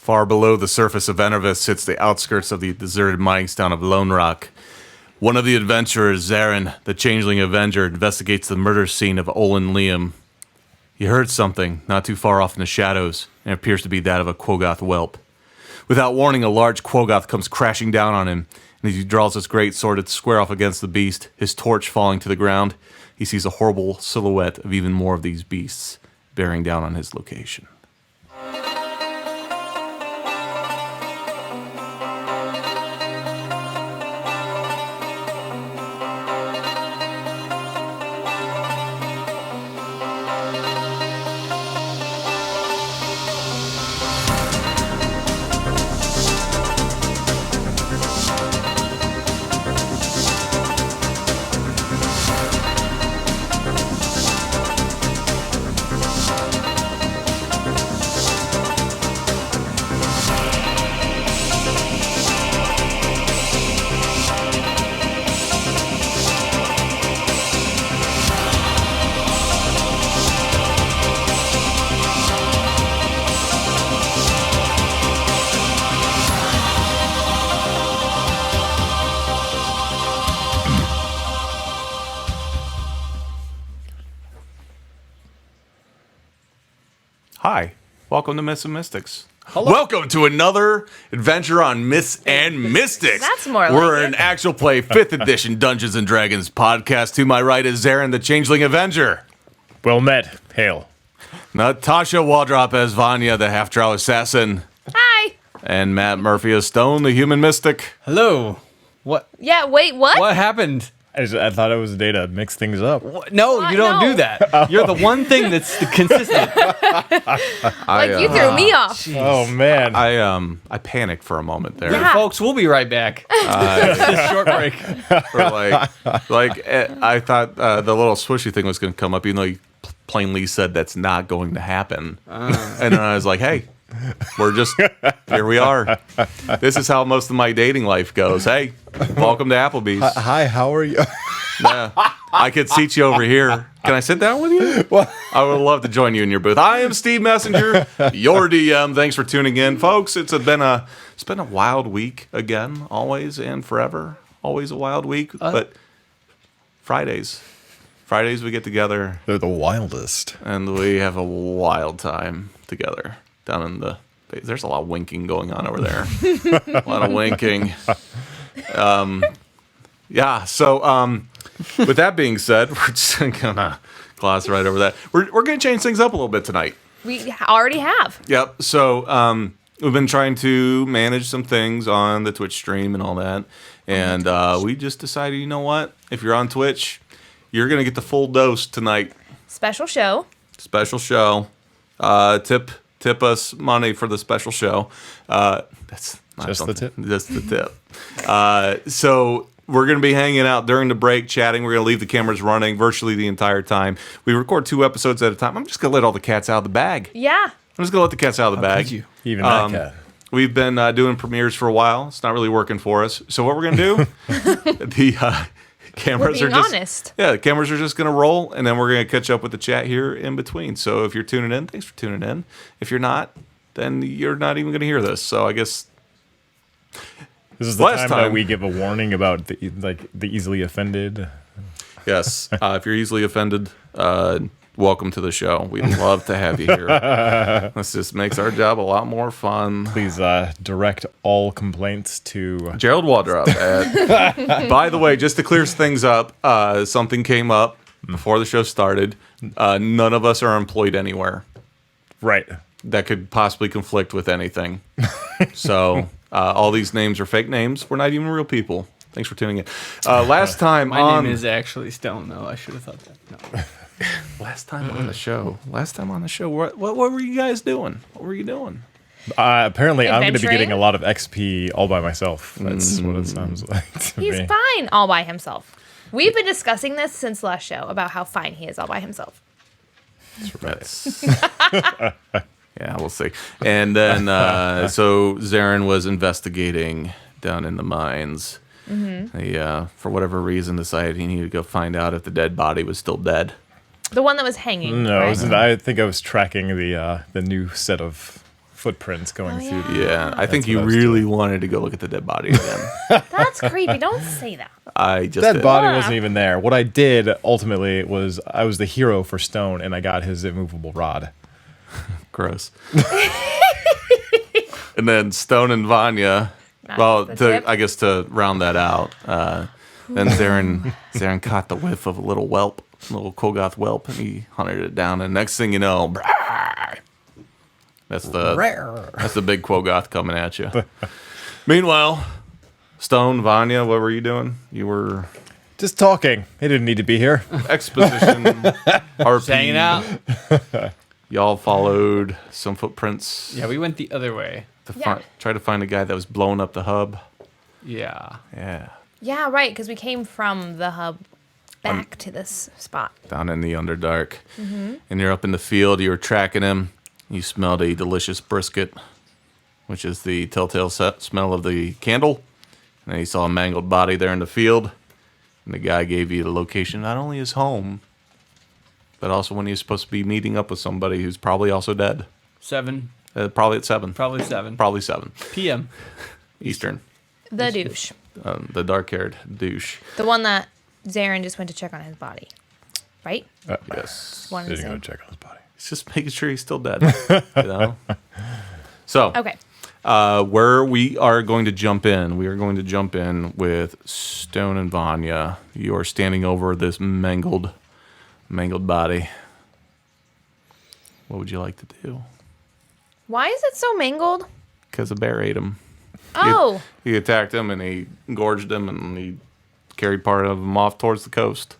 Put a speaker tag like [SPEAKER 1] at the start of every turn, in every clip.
[SPEAKER 1] Far below the surface of Enervis sits the outskirts of the deserted mining town of Lone Rock. One of the adventurers, Xaeryn, the Changeling Avenger, investigates the murder scene of Olin Liam. He heard something not too far off in the shadows, and it appears to be that of a Quogoth whelp. Without warning, a large Quogoth comes crashing down on him, and as he draws his great sword to square off against the beast, his torch falling to the ground, he sees a horrible silhouette of even more of these beasts bearing down on his location. Hi, welcome to Myths and Mystics. Hello. Welcome to another adventure on Myths and Mystics.
[SPEAKER 2] That's more like
[SPEAKER 1] We're
[SPEAKER 2] it.
[SPEAKER 1] an actual play 5th edition Dungeons & Dragons podcast. To my right is Xaeryn, the Changeling Avenger.
[SPEAKER 3] Well met. Hail.
[SPEAKER 1] Natasha Waldrop as Vanya, the half-drow assassin.
[SPEAKER 2] Hi.
[SPEAKER 1] And Matt Murphy as Stone, the human mystic.
[SPEAKER 4] Hello. What?
[SPEAKER 2] Yeah, wait, what?
[SPEAKER 4] What happened?
[SPEAKER 3] I thought it was a day to mix things up.
[SPEAKER 4] No,
[SPEAKER 2] What?
[SPEAKER 4] you don't
[SPEAKER 2] No.
[SPEAKER 4] do that. You're the one thing that's consistent.
[SPEAKER 2] You threw me off.
[SPEAKER 3] Oh man.
[SPEAKER 1] I panicked for a moment there.
[SPEAKER 2] Yeah.
[SPEAKER 4] Folks, we'll be right back. Just a short break.
[SPEAKER 1] I thought the little swishy thing was going to come up, even though you plainly said that's not going to happen. And then I was like, hey, here we are. This is how most of my dating life goes. Hey, welcome to Applebee's.
[SPEAKER 5] Hi, how are you?
[SPEAKER 1] Yeah, I could seat you over here. Can I sit down with you? Well, I would love to join you in your booth. I am Steve Messenger, your DM. Thanks for tuning in, folks. It's been a wild week again, always and forever. Always a wild week, but Fridays we get together.
[SPEAKER 5] They're the wildest.
[SPEAKER 1] And we have a wild time together down in the... There's a lot of winking going on over there. A lot of winking. With that being said, we're just going to gloss right over that. We're going to change things up a little bit tonight.
[SPEAKER 2] We already have.
[SPEAKER 1] Yep. So we've been trying to manage some things on the Twitch stream and all that. And we just decided, you know what? If you're on Twitch, you're going to get the full dose tonight.
[SPEAKER 2] Special show.
[SPEAKER 1] Tip us money for the special show. That's not
[SPEAKER 3] Just the tip?
[SPEAKER 1] Just the tip. So we're going to be hanging out during the break, chatting. We're going to leave the cameras running virtually the entire time. We record 2 episodes at a time. I'm just going to let all the cats out of the bag.
[SPEAKER 2] Yeah.
[SPEAKER 1] I'm just going to let the cats out of the bag.
[SPEAKER 4] Could you?
[SPEAKER 3] Even that cat.
[SPEAKER 1] We've been doing premieres for a while. It's not really working for us. So what we're going to do, the cameras
[SPEAKER 2] We're
[SPEAKER 1] are
[SPEAKER 2] being
[SPEAKER 1] just...
[SPEAKER 2] honest.
[SPEAKER 1] Yeah, the cameras are just going to roll, and then we're going to catch up with the chat here in between. So if you're tuning in, thanks for tuning in. If you're not, then you're not even going to hear this. So I guess...
[SPEAKER 3] This is the
[SPEAKER 1] last
[SPEAKER 3] time
[SPEAKER 1] time-
[SPEAKER 3] that we give a warning about the easily offended.
[SPEAKER 1] Yes, if you're easily offended, welcome to the show. We'd love to have you here. This just makes our job a lot more fun.
[SPEAKER 3] Please direct all complaints to
[SPEAKER 1] Gerald Waldrop. By the way, just to clear things up, something came up before the show started. None of us are employed anywhere
[SPEAKER 3] right.
[SPEAKER 1] that could possibly conflict with anything. So all these names are fake names. We're not even real people. Thanks for tuning in. Last time
[SPEAKER 4] My name is actually Stone, though. I should have thought that. No.
[SPEAKER 1] Last time on the show, what were you guys doing? What were you doing?
[SPEAKER 3] Apparently, I'm going to be
[SPEAKER 2] Adventuring?
[SPEAKER 3] getting a lot of XP all by myself. That's what it sounds like to
[SPEAKER 2] He's
[SPEAKER 3] me.
[SPEAKER 2] fine all by himself. We've been discussing this since last show about how fine he is all by himself.
[SPEAKER 1] That's yeah, we'll see. And then so Xaeryn was investigating down in the mines. Mm-hmm. He, for whatever reason, decided he needed to go find out if the dead body was still dead.
[SPEAKER 2] The one that was hanging.
[SPEAKER 3] No,
[SPEAKER 2] right?
[SPEAKER 3] I think I was tracking the new set of footprints going
[SPEAKER 2] Oh,
[SPEAKER 3] through.
[SPEAKER 1] Yeah, I think
[SPEAKER 3] That's
[SPEAKER 1] you
[SPEAKER 3] what I was
[SPEAKER 1] really wanted to go look at the dead body again.
[SPEAKER 2] That's creepy. Don't say that.
[SPEAKER 1] I just
[SPEAKER 3] That
[SPEAKER 1] did.
[SPEAKER 3] body
[SPEAKER 2] Ah.
[SPEAKER 3] wasn't even there. What I did ultimately was I was the hero for Stone, and I got his immovable rod.
[SPEAKER 1] Gross. And then Stone and Vanya.
[SPEAKER 2] Not
[SPEAKER 1] Well,
[SPEAKER 2] the tip.
[SPEAKER 1] I guess to round that out, then Xaeryn caught the whiff of a little whelp, a little Kogoth whelp, and he hunted it down. And next thing you know, brah, that's the big Kogoth coming at you. Meanwhile, Stone, Vanya, what were you doing? You were
[SPEAKER 3] Just talking. He didn't need to be here.
[SPEAKER 1] exposition, RP.
[SPEAKER 4] Hanging out.
[SPEAKER 1] Y'all followed some footprints.
[SPEAKER 4] Yeah, we went the other way.
[SPEAKER 1] To
[SPEAKER 2] Yeah.
[SPEAKER 1] try to find a guy that was blowing up the hub.
[SPEAKER 4] Yeah.
[SPEAKER 1] Yeah.
[SPEAKER 2] Yeah, right, because we came from the hub back to this spot.
[SPEAKER 1] Down in the Underdark. And you're up in the field, you were tracking him. You smelled a delicious brisket, which is the telltale smell of the candle. And then you saw a mangled body there in the field. And the guy gave you the location, not only his home, but also when he was supposed to be meeting up with somebody who's probably also dead.
[SPEAKER 4] 7.
[SPEAKER 1] Probably at 7.
[SPEAKER 4] Probably 7
[SPEAKER 1] Probably 7
[SPEAKER 4] p.m.
[SPEAKER 1] Eastern.
[SPEAKER 2] The douche.
[SPEAKER 1] The dark-haired douche.
[SPEAKER 2] The one that Xaeryn just went to check on his body. Right?
[SPEAKER 1] Yes.
[SPEAKER 2] One and the
[SPEAKER 3] Didn't go
[SPEAKER 2] same.
[SPEAKER 3] check on his body.
[SPEAKER 1] It's just making sure he's still dead. You know? So,
[SPEAKER 2] Okay.
[SPEAKER 1] where we are going to jump in, with Stone and Vanya. You are standing over this mangled body. What would you like to do?
[SPEAKER 2] Why is it so mangled?
[SPEAKER 1] Because a bear ate him.
[SPEAKER 2] Oh,
[SPEAKER 1] He attacked him and he gorged him and he carried part of him off towards the coast.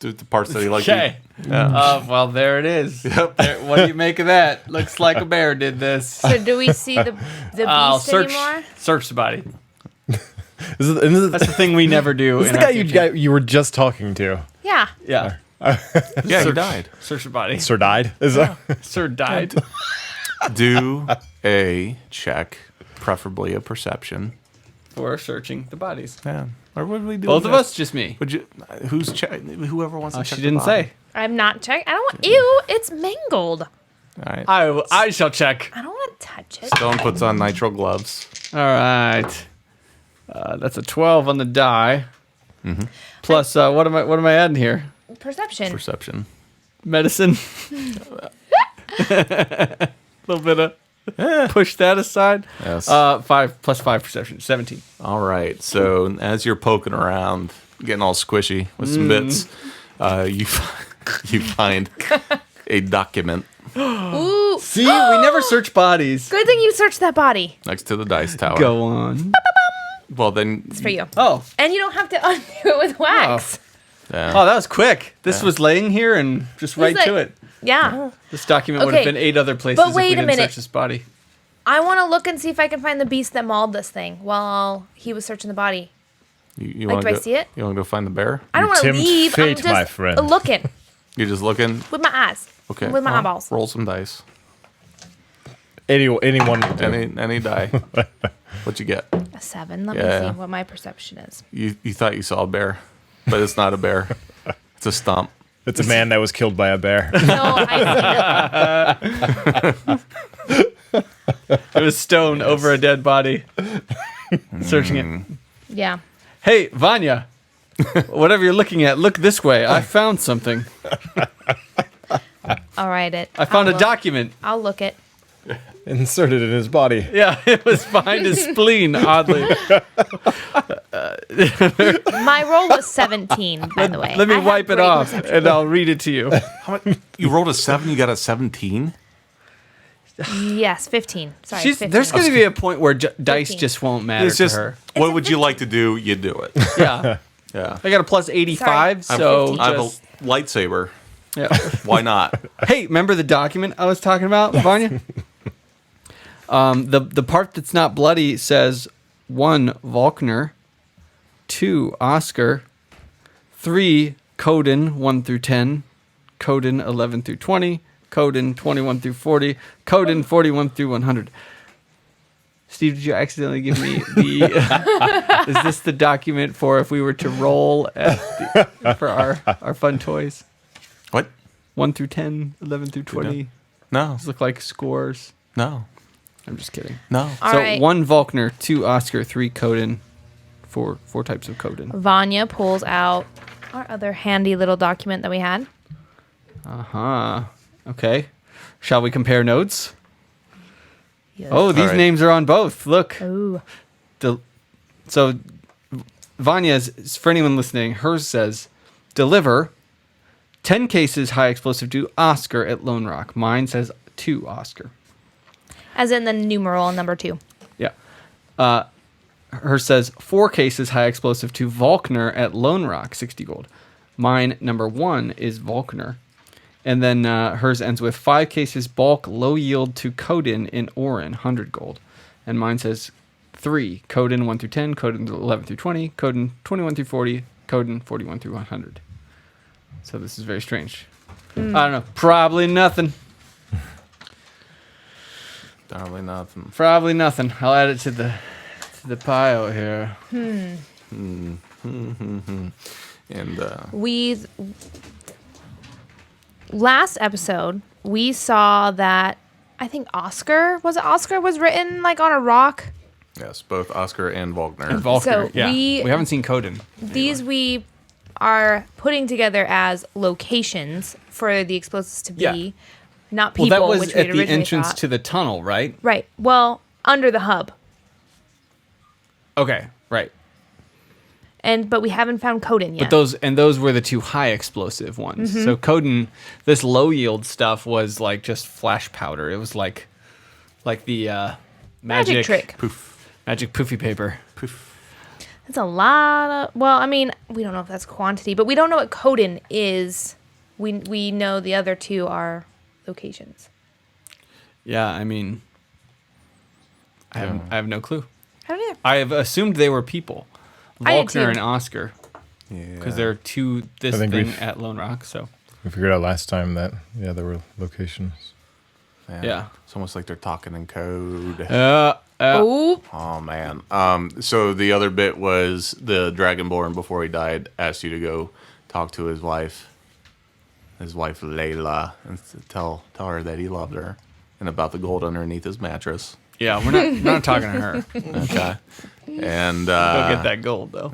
[SPEAKER 1] The parts that he liked.
[SPEAKER 4] Okay.
[SPEAKER 1] To eat. Yeah.
[SPEAKER 4] Well, there it is.
[SPEAKER 1] Yep.
[SPEAKER 4] What do you make of that? Looks like a bear did this.
[SPEAKER 2] so do we see the
[SPEAKER 4] I'll
[SPEAKER 2] beast
[SPEAKER 4] search
[SPEAKER 2] anymore?
[SPEAKER 4] the body.
[SPEAKER 3] Is it
[SPEAKER 4] That's the thing we never do.
[SPEAKER 3] this
[SPEAKER 4] in
[SPEAKER 3] the
[SPEAKER 4] our
[SPEAKER 3] guy
[SPEAKER 4] campaign.
[SPEAKER 3] you were just talking to?
[SPEAKER 2] Yeah.
[SPEAKER 4] Yeah.
[SPEAKER 1] Yeah, he died.
[SPEAKER 4] Search the body.
[SPEAKER 3] Sir died? Is that?
[SPEAKER 4] Sir died.
[SPEAKER 1] Do a check, preferably a perception.
[SPEAKER 4] For searching the bodies.
[SPEAKER 1] Yeah. Or what would we do?
[SPEAKER 4] Both
[SPEAKER 1] with
[SPEAKER 4] of
[SPEAKER 1] that?
[SPEAKER 4] us, just me.
[SPEAKER 1] Would you? Who's whoever wants to check?
[SPEAKER 4] She
[SPEAKER 1] the
[SPEAKER 4] didn't
[SPEAKER 1] body.
[SPEAKER 4] say.
[SPEAKER 2] I'm not check. I don't want. Ew, it's mangled.
[SPEAKER 1] All right.
[SPEAKER 4] I shall check.
[SPEAKER 2] I don't want to touch it.
[SPEAKER 1] Stone puts on nitro gloves.
[SPEAKER 4] All right. That's a 12 on the die.
[SPEAKER 1] Mm-hmm.
[SPEAKER 4] Plus, what am I adding here?
[SPEAKER 2] Perception.
[SPEAKER 1] Perception.
[SPEAKER 4] Medicine. A little bit of push that aside.
[SPEAKER 1] Yes.
[SPEAKER 4] 5 plus 5 perception. 17.
[SPEAKER 1] All right. So as you're poking around, getting all squishy with some bits, you find a document
[SPEAKER 2] Ooh.
[SPEAKER 4] See, we never search bodies.
[SPEAKER 2] Good thing you searched that body.
[SPEAKER 1] next to the dice tower.
[SPEAKER 4] Go on.
[SPEAKER 1] Well, then.
[SPEAKER 2] It's for you.
[SPEAKER 4] Oh.
[SPEAKER 2] And you don't have to undo it with wax.
[SPEAKER 1] Yeah.
[SPEAKER 4] Oh, that was quick. This was laying here and just right
[SPEAKER 2] like-
[SPEAKER 4] to it.
[SPEAKER 2] Yeah.
[SPEAKER 4] This document would have
[SPEAKER 2] Okay,
[SPEAKER 4] been 8 other places
[SPEAKER 2] but
[SPEAKER 4] if
[SPEAKER 2] wait
[SPEAKER 4] we
[SPEAKER 2] a
[SPEAKER 4] didn't
[SPEAKER 2] minute.
[SPEAKER 4] search this body.
[SPEAKER 2] I want to look and see if I can find the beast that mauled this thing while he was searching the body.
[SPEAKER 1] You
[SPEAKER 2] Like,
[SPEAKER 1] wanna
[SPEAKER 2] do I
[SPEAKER 1] go-
[SPEAKER 2] see it?
[SPEAKER 1] You want to go find the bear?
[SPEAKER 2] I don't want to
[SPEAKER 3] tempt
[SPEAKER 2] leave. I'm
[SPEAKER 3] fate,
[SPEAKER 2] just
[SPEAKER 3] my friend.
[SPEAKER 2] looking
[SPEAKER 1] You're just looking.
[SPEAKER 2] with my eyes.
[SPEAKER 1] Okay.
[SPEAKER 2] With my
[SPEAKER 1] well,
[SPEAKER 2] eyeballs.
[SPEAKER 1] Roll some dice.
[SPEAKER 3] Anyone.
[SPEAKER 1] Any die. What'd you get?
[SPEAKER 2] A 7. Let
[SPEAKER 1] Yeah.
[SPEAKER 2] me see what my perception is.
[SPEAKER 1] You thought you saw a bear, but it's not a bear. It's a stump.
[SPEAKER 3] It's a man that was killed by a bear.
[SPEAKER 2] No, I
[SPEAKER 4] It was Stone over a dead body. Searching it.
[SPEAKER 1] Mm.
[SPEAKER 2] yeah.
[SPEAKER 4] Hey, Vanya. Whatever you're looking at, look this way. I found something.
[SPEAKER 2] All right.
[SPEAKER 4] I found
[SPEAKER 2] I'll
[SPEAKER 4] a
[SPEAKER 2] look.
[SPEAKER 4] document.
[SPEAKER 2] I'll look it.
[SPEAKER 3] Inserted in his body.
[SPEAKER 4] Yeah, it was behind his spleen, oddly.
[SPEAKER 2] My roll was 17, by the way.
[SPEAKER 4] Let me
[SPEAKER 2] I have
[SPEAKER 4] wipe it
[SPEAKER 2] great
[SPEAKER 4] off,
[SPEAKER 2] perception.
[SPEAKER 4] and I'll read it to you.
[SPEAKER 1] You rolled a 7. You got a 17.
[SPEAKER 2] Yes, 15. Sorry, 15.
[SPEAKER 4] There's going to be a point where dice
[SPEAKER 2] 15.
[SPEAKER 4] just won't matter
[SPEAKER 1] It's just
[SPEAKER 4] to her.
[SPEAKER 1] what would you like to do? You do it.
[SPEAKER 4] Yeah.
[SPEAKER 1] Yeah.
[SPEAKER 4] I got a plus 85, so
[SPEAKER 2] I'm
[SPEAKER 1] I have
[SPEAKER 4] just...
[SPEAKER 1] a lightsaber.
[SPEAKER 4] Yeah.
[SPEAKER 1] Why not?
[SPEAKER 4] Hey, remember the document I was talking about, Vanya? The part that's not bloody says 1 Volkner, 2 Oscar, 3 Coden 1 through 10, Coden 11 through 20, Coden 21 through 40, Coden 41 through 100. Steve, did you accidentally give me the? Is this the document for if we were to roll for our fun toys?
[SPEAKER 1] What?
[SPEAKER 4] 1 through 10, 11 through 20.
[SPEAKER 1] No.
[SPEAKER 4] These look like scores.
[SPEAKER 1] No.
[SPEAKER 4] I'm just kidding.
[SPEAKER 1] No.
[SPEAKER 2] All
[SPEAKER 4] so
[SPEAKER 2] right.
[SPEAKER 4] 1 Volkner, 2 Oscar, 3 Coden, 4 types of Coden.
[SPEAKER 2] Vanya pulls out our other handy little document that we had.
[SPEAKER 4] Okay. Shall we compare notes?
[SPEAKER 2] Yes.
[SPEAKER 4] Oh, these
[SPEAKER 1] right.
[SPEAKER 4] names are on both. Look.
[SPEAKER 2] Ooh.
[SPEAKER 4] So Vanya's, for anyone listening, hers says, deliver 10 cases high explosive to Oscar at Lone Rock. Mine says to Oscar.
[SPEAKER 2] As in the numeral number 2.
[SPEAKER 4] Yeah. Hers says 4 cases high explosive to Volkner at Lone Rock, 60 gold. Mine, number 1, is Volkner. And then hers ends with 5 cases bulk low yield to Coden in Orin, 100 gold. And mine says 3, Coden 1 through 10, Coden 11 through 20, Coden 21 through 40, Coden 41 through 100. So this is very strange. I don't know. Probably nothing.
[SPEAKER 1] Probably nothing.
[SPEAKER 4] Probably nothing. I'll add it to the pile here.
[SPEAKER 1] And
[SPEAKER 2] We last episode we saw that I think Oscar was written like on a rock.
[SPEAKER 1] yes, both Oscar and Volkner.
[SPEAKER 4] And Volkner,
[SPEAKER 2] So
[SPEAKER 4] yeah.
[SPEAKER 2] we-
[SPEAKER 4] We haven't seen Coden.
[SPEAKER 2] These we are putting together as locations for the explosives to be,
[SPEAKER 4] Yeah.
[SPEAKER 2] not people.
[SPEAKER 4] Well, that was
[SPEAKER 2] which we
[SPEAKER 4] at
[SPEAKER 2] had
[SPEAKER 4] the
[SPEAKER 2] originally
[SPEAKER 4] entrance
[SPEAKER 2] thought.
[SPEAKER 4] to the tunnel, right?
[SPEAKER 2] Right. Well, under the hub,
[SPEAKER 4] Okay, right.
[SPEAKER 2] but we haven't found Coden yet.
[SPEAKER 4] But those were the 2 high explosive ones.
[SPEAKER 2] Mm-hmm.
[SPEAKER 4] So Coden, this low yield stuff was like just flash powder. It was like the
[SPEAKER 2] magic trick.
[SPEAKER 4] magic poofy paper.
[SPEAKER 2] That's a lot of. Well, I mean, we don't know if that's quantity, but we don't know what Coden is. We know the other 2 are locations.
[SPEAKER 4] Yeah, I mean, I have no clue.
[SPEAKER 2] I don't either.
[SPEAKER 4] I have assumed they were people,
[SPEAKER 2] I did too.
[SPEAKER 4] Volkner and Oscar,
[SPEAKER 1] Yeah.
[SPEAKER 4] because they're 2 this
[SPEAKER 3] I think
[SPEAKER 4] thing
[SPEAKER 3] we've-
[SPEAKER 4] at Lone Rock. So
[SPEAKER 3] We figured out last time that, there were locations.
[SPEAKER 4] Yeah.
[SPEAKER 1] It's almost like they're talking in code.
[SPEAKER 2] Oh,
[SPEAKER 1] Oh man. So the other bit was the Dragonborn before he died asked you to go talk to his wife Layla, and tell her that he loved her and about the gold underneath his mattress.
[SPEAKER 4] yeah, we're not talking to her.
[SPEAKER 1] Okay. And
[SPEAKER 4] Go get that gold though.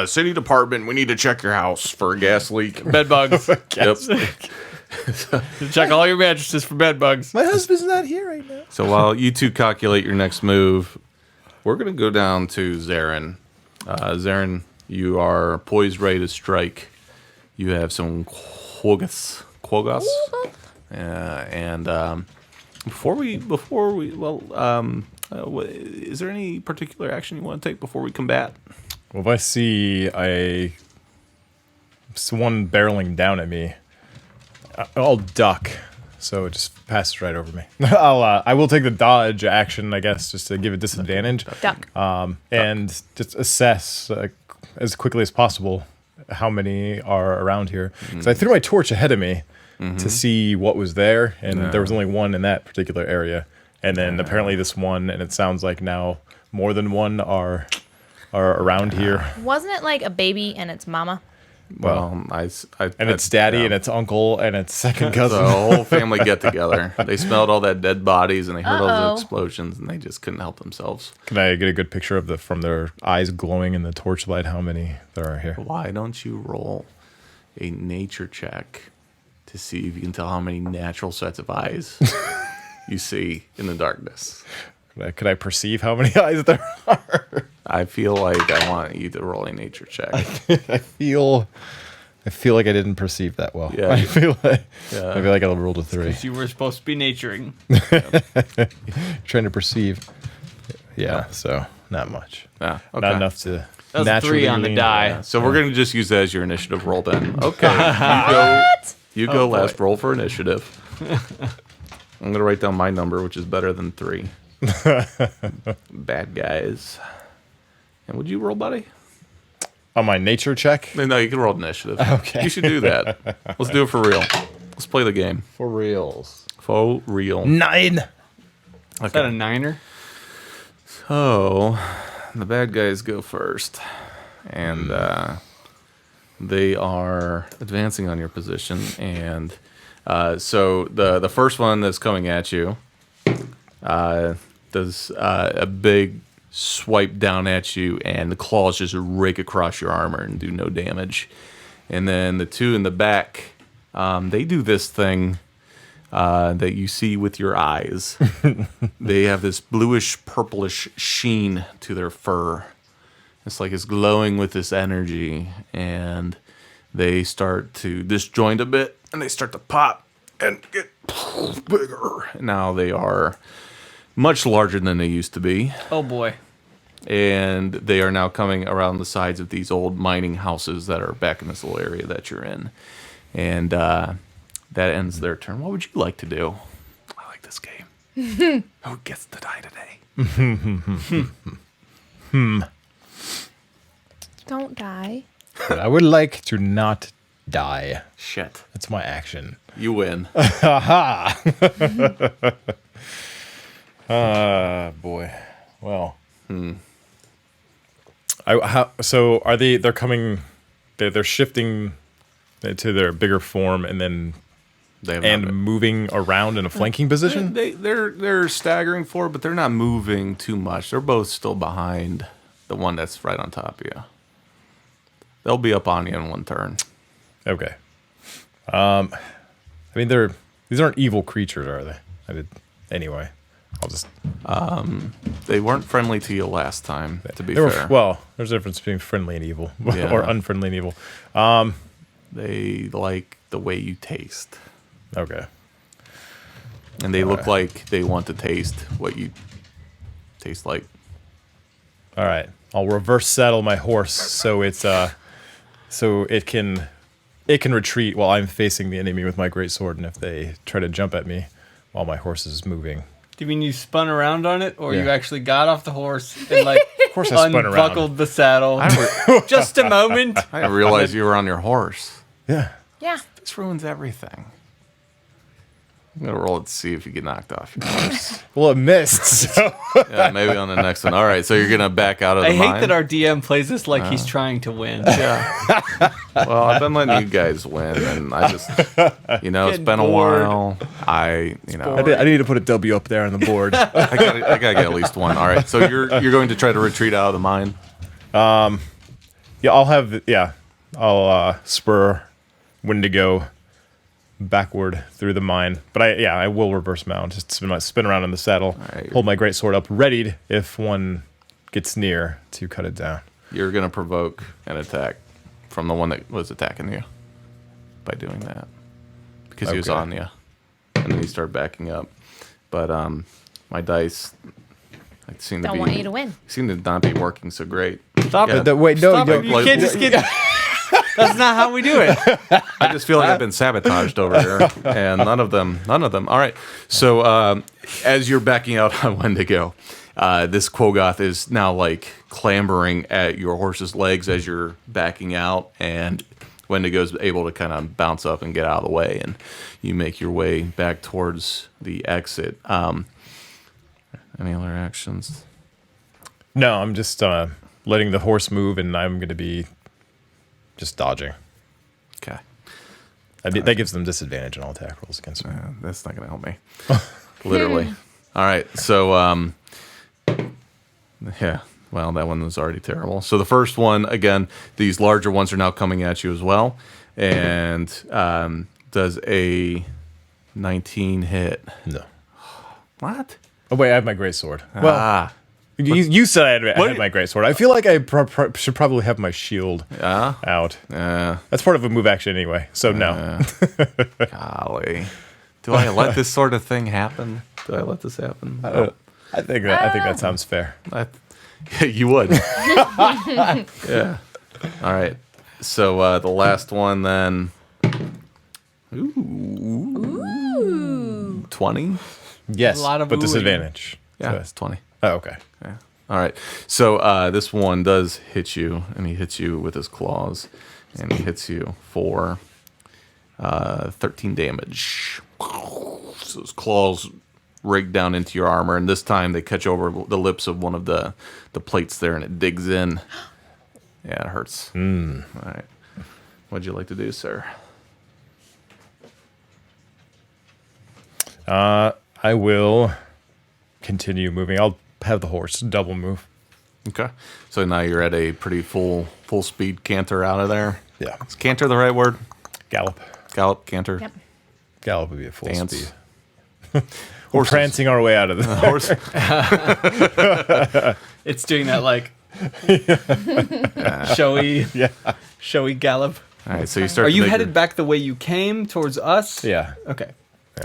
[SPEAKER 1] city department, we need to check your house for a gas leak.
[SPEAKER 4] Bed bugs.
[SPEAKER 1] Yep.
[SPEAKER 4] Check all your mattresses for bed bugs.
[SPEAKER 5] My husband's not here right now.
[SPEAKER 1] So while you two calculate your next move, we're going to go down to Xaeryn. Xaeryn, you are poised, ready to strike. You have some quogas. And before we, is there any particular action you want to take before we combat?
[SPEAKER 3] Well, if I see someone barreling down at me, I'll duck, so it just passes right over me. I will take the dodge action, I guess, just to give it disadvantage.
[SPEAKER 2] duck.
[SPEAKER 3] And just assess as quickly as possible how many are around here. So I threw my torch ahead of me to see what was there, and there was only one in that particular area. And then apparently this one, and it sounds like now more than one are around here.
[SPEAKER 2] Wasn't it like a baby and its mama?
[SPEAKER 1] Well,
[SPEAKER 3] And it's daddy and it's uncle and it's second cousin.
[SPEAKER 1] The whole family get together. They smelled all that dead bodies and they heard all
[SPEAKER 2] Uh-oh.
[SPEAKER 1] the explosions and they just couldn't help themselves.
[SPEAKER 3] Can I get a good picture of from their eyes glowing in the torchlight how many there are here?
[SPEAKER 1] Why don't you roll a nature check to see if you can tell how many natural sets of eyes you see in the darkness?
[SPEAKER 3] Could I perceive how many eyes there are?
[SPEAKER 1] I feel like I want you to roll a nature check.
[SPEAKER 3] I feel like I didn't perceive that well.
[SPEAKER 1] Yeah.
[SPEAKER 3] I feel like I rolled a 3.
[SPEAKER 4] Because you were supposed to be naturing.
[SPEAKER 3] Trying to perceive. Yeah, so not much.
[SPEAKER 1] Yeah, okay.
[SPEAKER 3] Not enough to
[SPEAKER 4] That was a
[SPEAKER 3] naturally
[SPEAKER 4] 3 on the
[SPEAKER 3] lean-
[SPEAKER 4] die.
[SPEAKER 1] Yeah, so we're going to just use that as your initiative roll then. Okay. You go
[SPEAKER 4] boy.
[SPEAKER 1] last. Roll for initiative. I'm going to write down my number, which is better than 3. Bad guys. And would you roll, buddy?
[SPEAKER 3] On my nature check?
[SPEAKER 1] No, you can roll initiative.
[SPEAKER 3] Okay.
[SPEAKER 1] You should do that. Let's do it for real. Let's play the game.
[SPEAKER 3] For reals.
[SPEAKER 1] For real.
[SPEAKER 3] 9.
[SPEAKER 4] Is that a 9er?
[SPEAKER 1] So, the bad guys go first. And they are advancing on your position. And So the first one that's coming at you does a big swipe down at you, and the claws just rake across your armor and do no damage. And then the two in the back, they do this thing that you see with your eyes. They have this bluish purplish sheen to their fur. It's like it's glowing with this energy, and they start to disjoint a bit, and they start to pop and get bigger. Now they are much larger than they used to be,
[SPEAKER 4] Oh boy.
[SPEAKER 1] and they are now coming around the sides of these old mining houses that are back in this little area that you're in. And that ends their turn. What would you like to do? I like this game. Who gets to die today?
[SPEAKER 2] Don't die.
[SPEAKER 3] But I would like to not die.
[SPEAKER 1] Shit.
[SPEAKER 3] That's my action.
[SPEAKER 1] You win.
[SPEAKER 3] Boy. Well. So are they? They're coming. They're shifting to their bigger form, and then
[SPEAKER 1] They have
[SPEAKER 3] and
[SPEAKER 1] not been-
[SPEAKER 3] moving around in a flanking position.
[SPEAKER 1] They're staggering forward, but they're not moving too much. They're both still behind the one that's right on top of you. They'll be up on you in one turn.
[SPEAKER 3] Okay. I mean, these aren't evil creatures, are they? Anyway. I'll just.
[SPEAKER 1] They weren't friendly to you last time, to be
[SPEAKER 3] They were,
[SPEAKER 1] fair.
[SPEAKER 3] well, there's a difference between friendly and evil,
[SPEAKER 1] Yeah.
[SPEAKER 3] or unfriendly and evil.
[SPEAKER 1] They like the way you taste.
[SPEAKER 3] Okay.
[SPEAKER 1] And they look like they want to taste what you taste like.
[SPEAKER 3] All right. I'll reverse saddle my horse so it's so it can retreat while I'm facing the enemy with my greatsword, and if they try to jump at me while my horse is moving.
[SPEAKER 4] Do you mean you spun around on it, or
[SPEAKER 3] Yeah.
[SPEAKER 4] you actually got off the horse and like
[SPEAKER 3] Of course, I spun around.
[SPEAKER 4] unbuckled the saddle? Just a moment.
[SPEAKER 1] I didn't realize you were on your horse.
[SPEAKER 3] Yeah.
[SPEAKER 2] Yeah.
[SPEAKER 1] This ruins everything. I'm going to roll it to see if you get knocked off your horse.
[SPEAKER 3] Well, it missed. So.
[SPEAKER 1] Yeah, maybe on the next one. All right, so you're going to back out of the
[SPEAKER 4] I hate
[SPEAKER 1] mine?
[SPEAKER 4] that our DM plays this like he's trying to win.
[SPEAKER 1] Yeah. Well, I've been letting you guys win, and I just, it's
[SPEAKER 4] Getting
[SPEAKER 1] been a
[SPEAKER 4] bored.
[SPEAKER 1] while. I
[SPEAKER 3] I need to put a W up there on the board.
[SPEAKER 1] I gotta get at least one. All right, so you're going to try to retreat out of the mine.
[SPEAKER 3] Yeah, I'll spur Wendigo backward through the mine. But I will reverse mount. Just spin around in the saddle,
[SPEAKER 1] right.
[SPEAKER 3] hold my greatsword up, readied if one gets near to cut it down.
[SPEAKER 1] You're going to provoke an attack from the one that was attacking you by doing that, because he was
[SPEAKER 3] Okay.
[SPEAKER 1] on you, and then you start backing up. But my dice seem to
[SPEAKER 2] Don't want you to win.
[SPEAKER 1] seem to not be working so great.
[SPEAKER 4] Stop
[SPEAKER 1] Yeah.
[SPEAKER 4] it.
[SPEAKER 3] Wait, no,
[SPEAKER 4] Stop
[SPEAKER 3] no,
[SPEAKER 4] it. You can't just get. That's not how we do it.
[SPEAKER 1] I just feel like I've been sabotaged over here, and none of them. All right. So as you're backing out on Wendigo, this Quogoth is now like clambering at your horse's legs as you're backing out, and Wendigo's able to kind of bounce up and get out of the way, and you make your way back towards the exit. Any other actions?
[SPEAKER 3] No, I'm just letting the horse move, and I'm going to be just dodging.
[SPEAKER 1] Okay.
[SPEAKER 3] That gives them disadvantage on all attack rolls against me.
[SPEAKER 1] That's not going to help me. Literally. All right. So, yeah. Well, that one was already terrible. So the first one, again, these larger ones are now coming at you as well. And does a 19 hit.
[SPEAKER 3] No.
[SPEAKER 1] What?
[SPEAKER 3] Oh, wait, I have my greatsword. Well, you said I had my greatsword. I feel like I should probably have my shield out. That's part of a move action anyway, so no.
[SPEAKER 1] Golly. Do I let this sort of thing happen? Do I let this happen?
[SPEAKER 3] I think that sounds fair.
[SPEAKER 1] You would. Yeah. All right. So the last one then. Ooh. 20?
[SPEAKER 3] Yes,
[SPEAKER 4] A lot of
[SPEAKER 3] but
[SPEAKER 4] oohing.
[SPEAKER 3] disadvantage.
[SPEAKER 1] Yeah,
[SPEAKER 3] So-
[SPEAKER 1] it's 20.
[SPEAKER 3] Oh, okay.
[SPEAKER 1] Yeah. All right. So this one does hit you, and he hits you with his claws, and he hits you for 13 damage. So his claws rig down into your armor, and this time they catch over the lips of one of the plates there, and it digs in. Yeah, it hurts. All right. What'd you like to do, sir?
[SPEAKER 3] I will continue moving. I'll have the horse double move.
[SPEAKER 1] Okay. So now you're at a pretty full speed canter out of there.
[SPEAKER 3] Yeah.
[SPEAKER 1] Is canter the right word?
[SPEAKER 3] Gallop.
[SPEAKER 1] Gallop, canter.
[SPEAKER 2] Yep.
[SPEAKER 3] Gallop would be a full
[SPEAKER 1] Dance.
[SPEAKER 3] speed. We're prancing our way out of the
[SPEAKER 1] Horse.
[SPEAKER 4] It's doing that like showy gallop.
[SPEAKER 1] All right. So you start.
[SPEAKER 4] Are
[SPEAKER 1] to
[SPEAKER 4] you
[SPEAKER 1] make
[SPEAKER 4] headed
[SPEAKER 1] your-
[SPEAKER 4] back the way you came towards us?
[SPEAKER 3] Yeah.
[SPEAKER 4] Okay.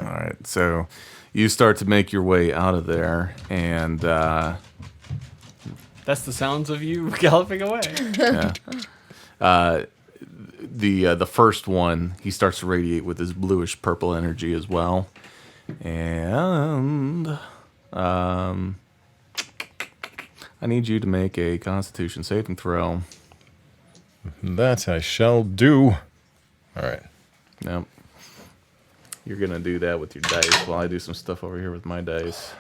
[SPEAKER 1] All right. So you start to make your way out of there, and
[SPEAKER 4] That's the sounds of you galloping away.
[SPEAKER 1] the first one, he starts to radiate with his bluish purple energy as well, and I need you to make a Constitution saving throw.
[SPEAKER 3] That I shall do. All right.
[SPEAKER 1] Yep. You're gonna do that with your dice while I do some stuff over here with my dice.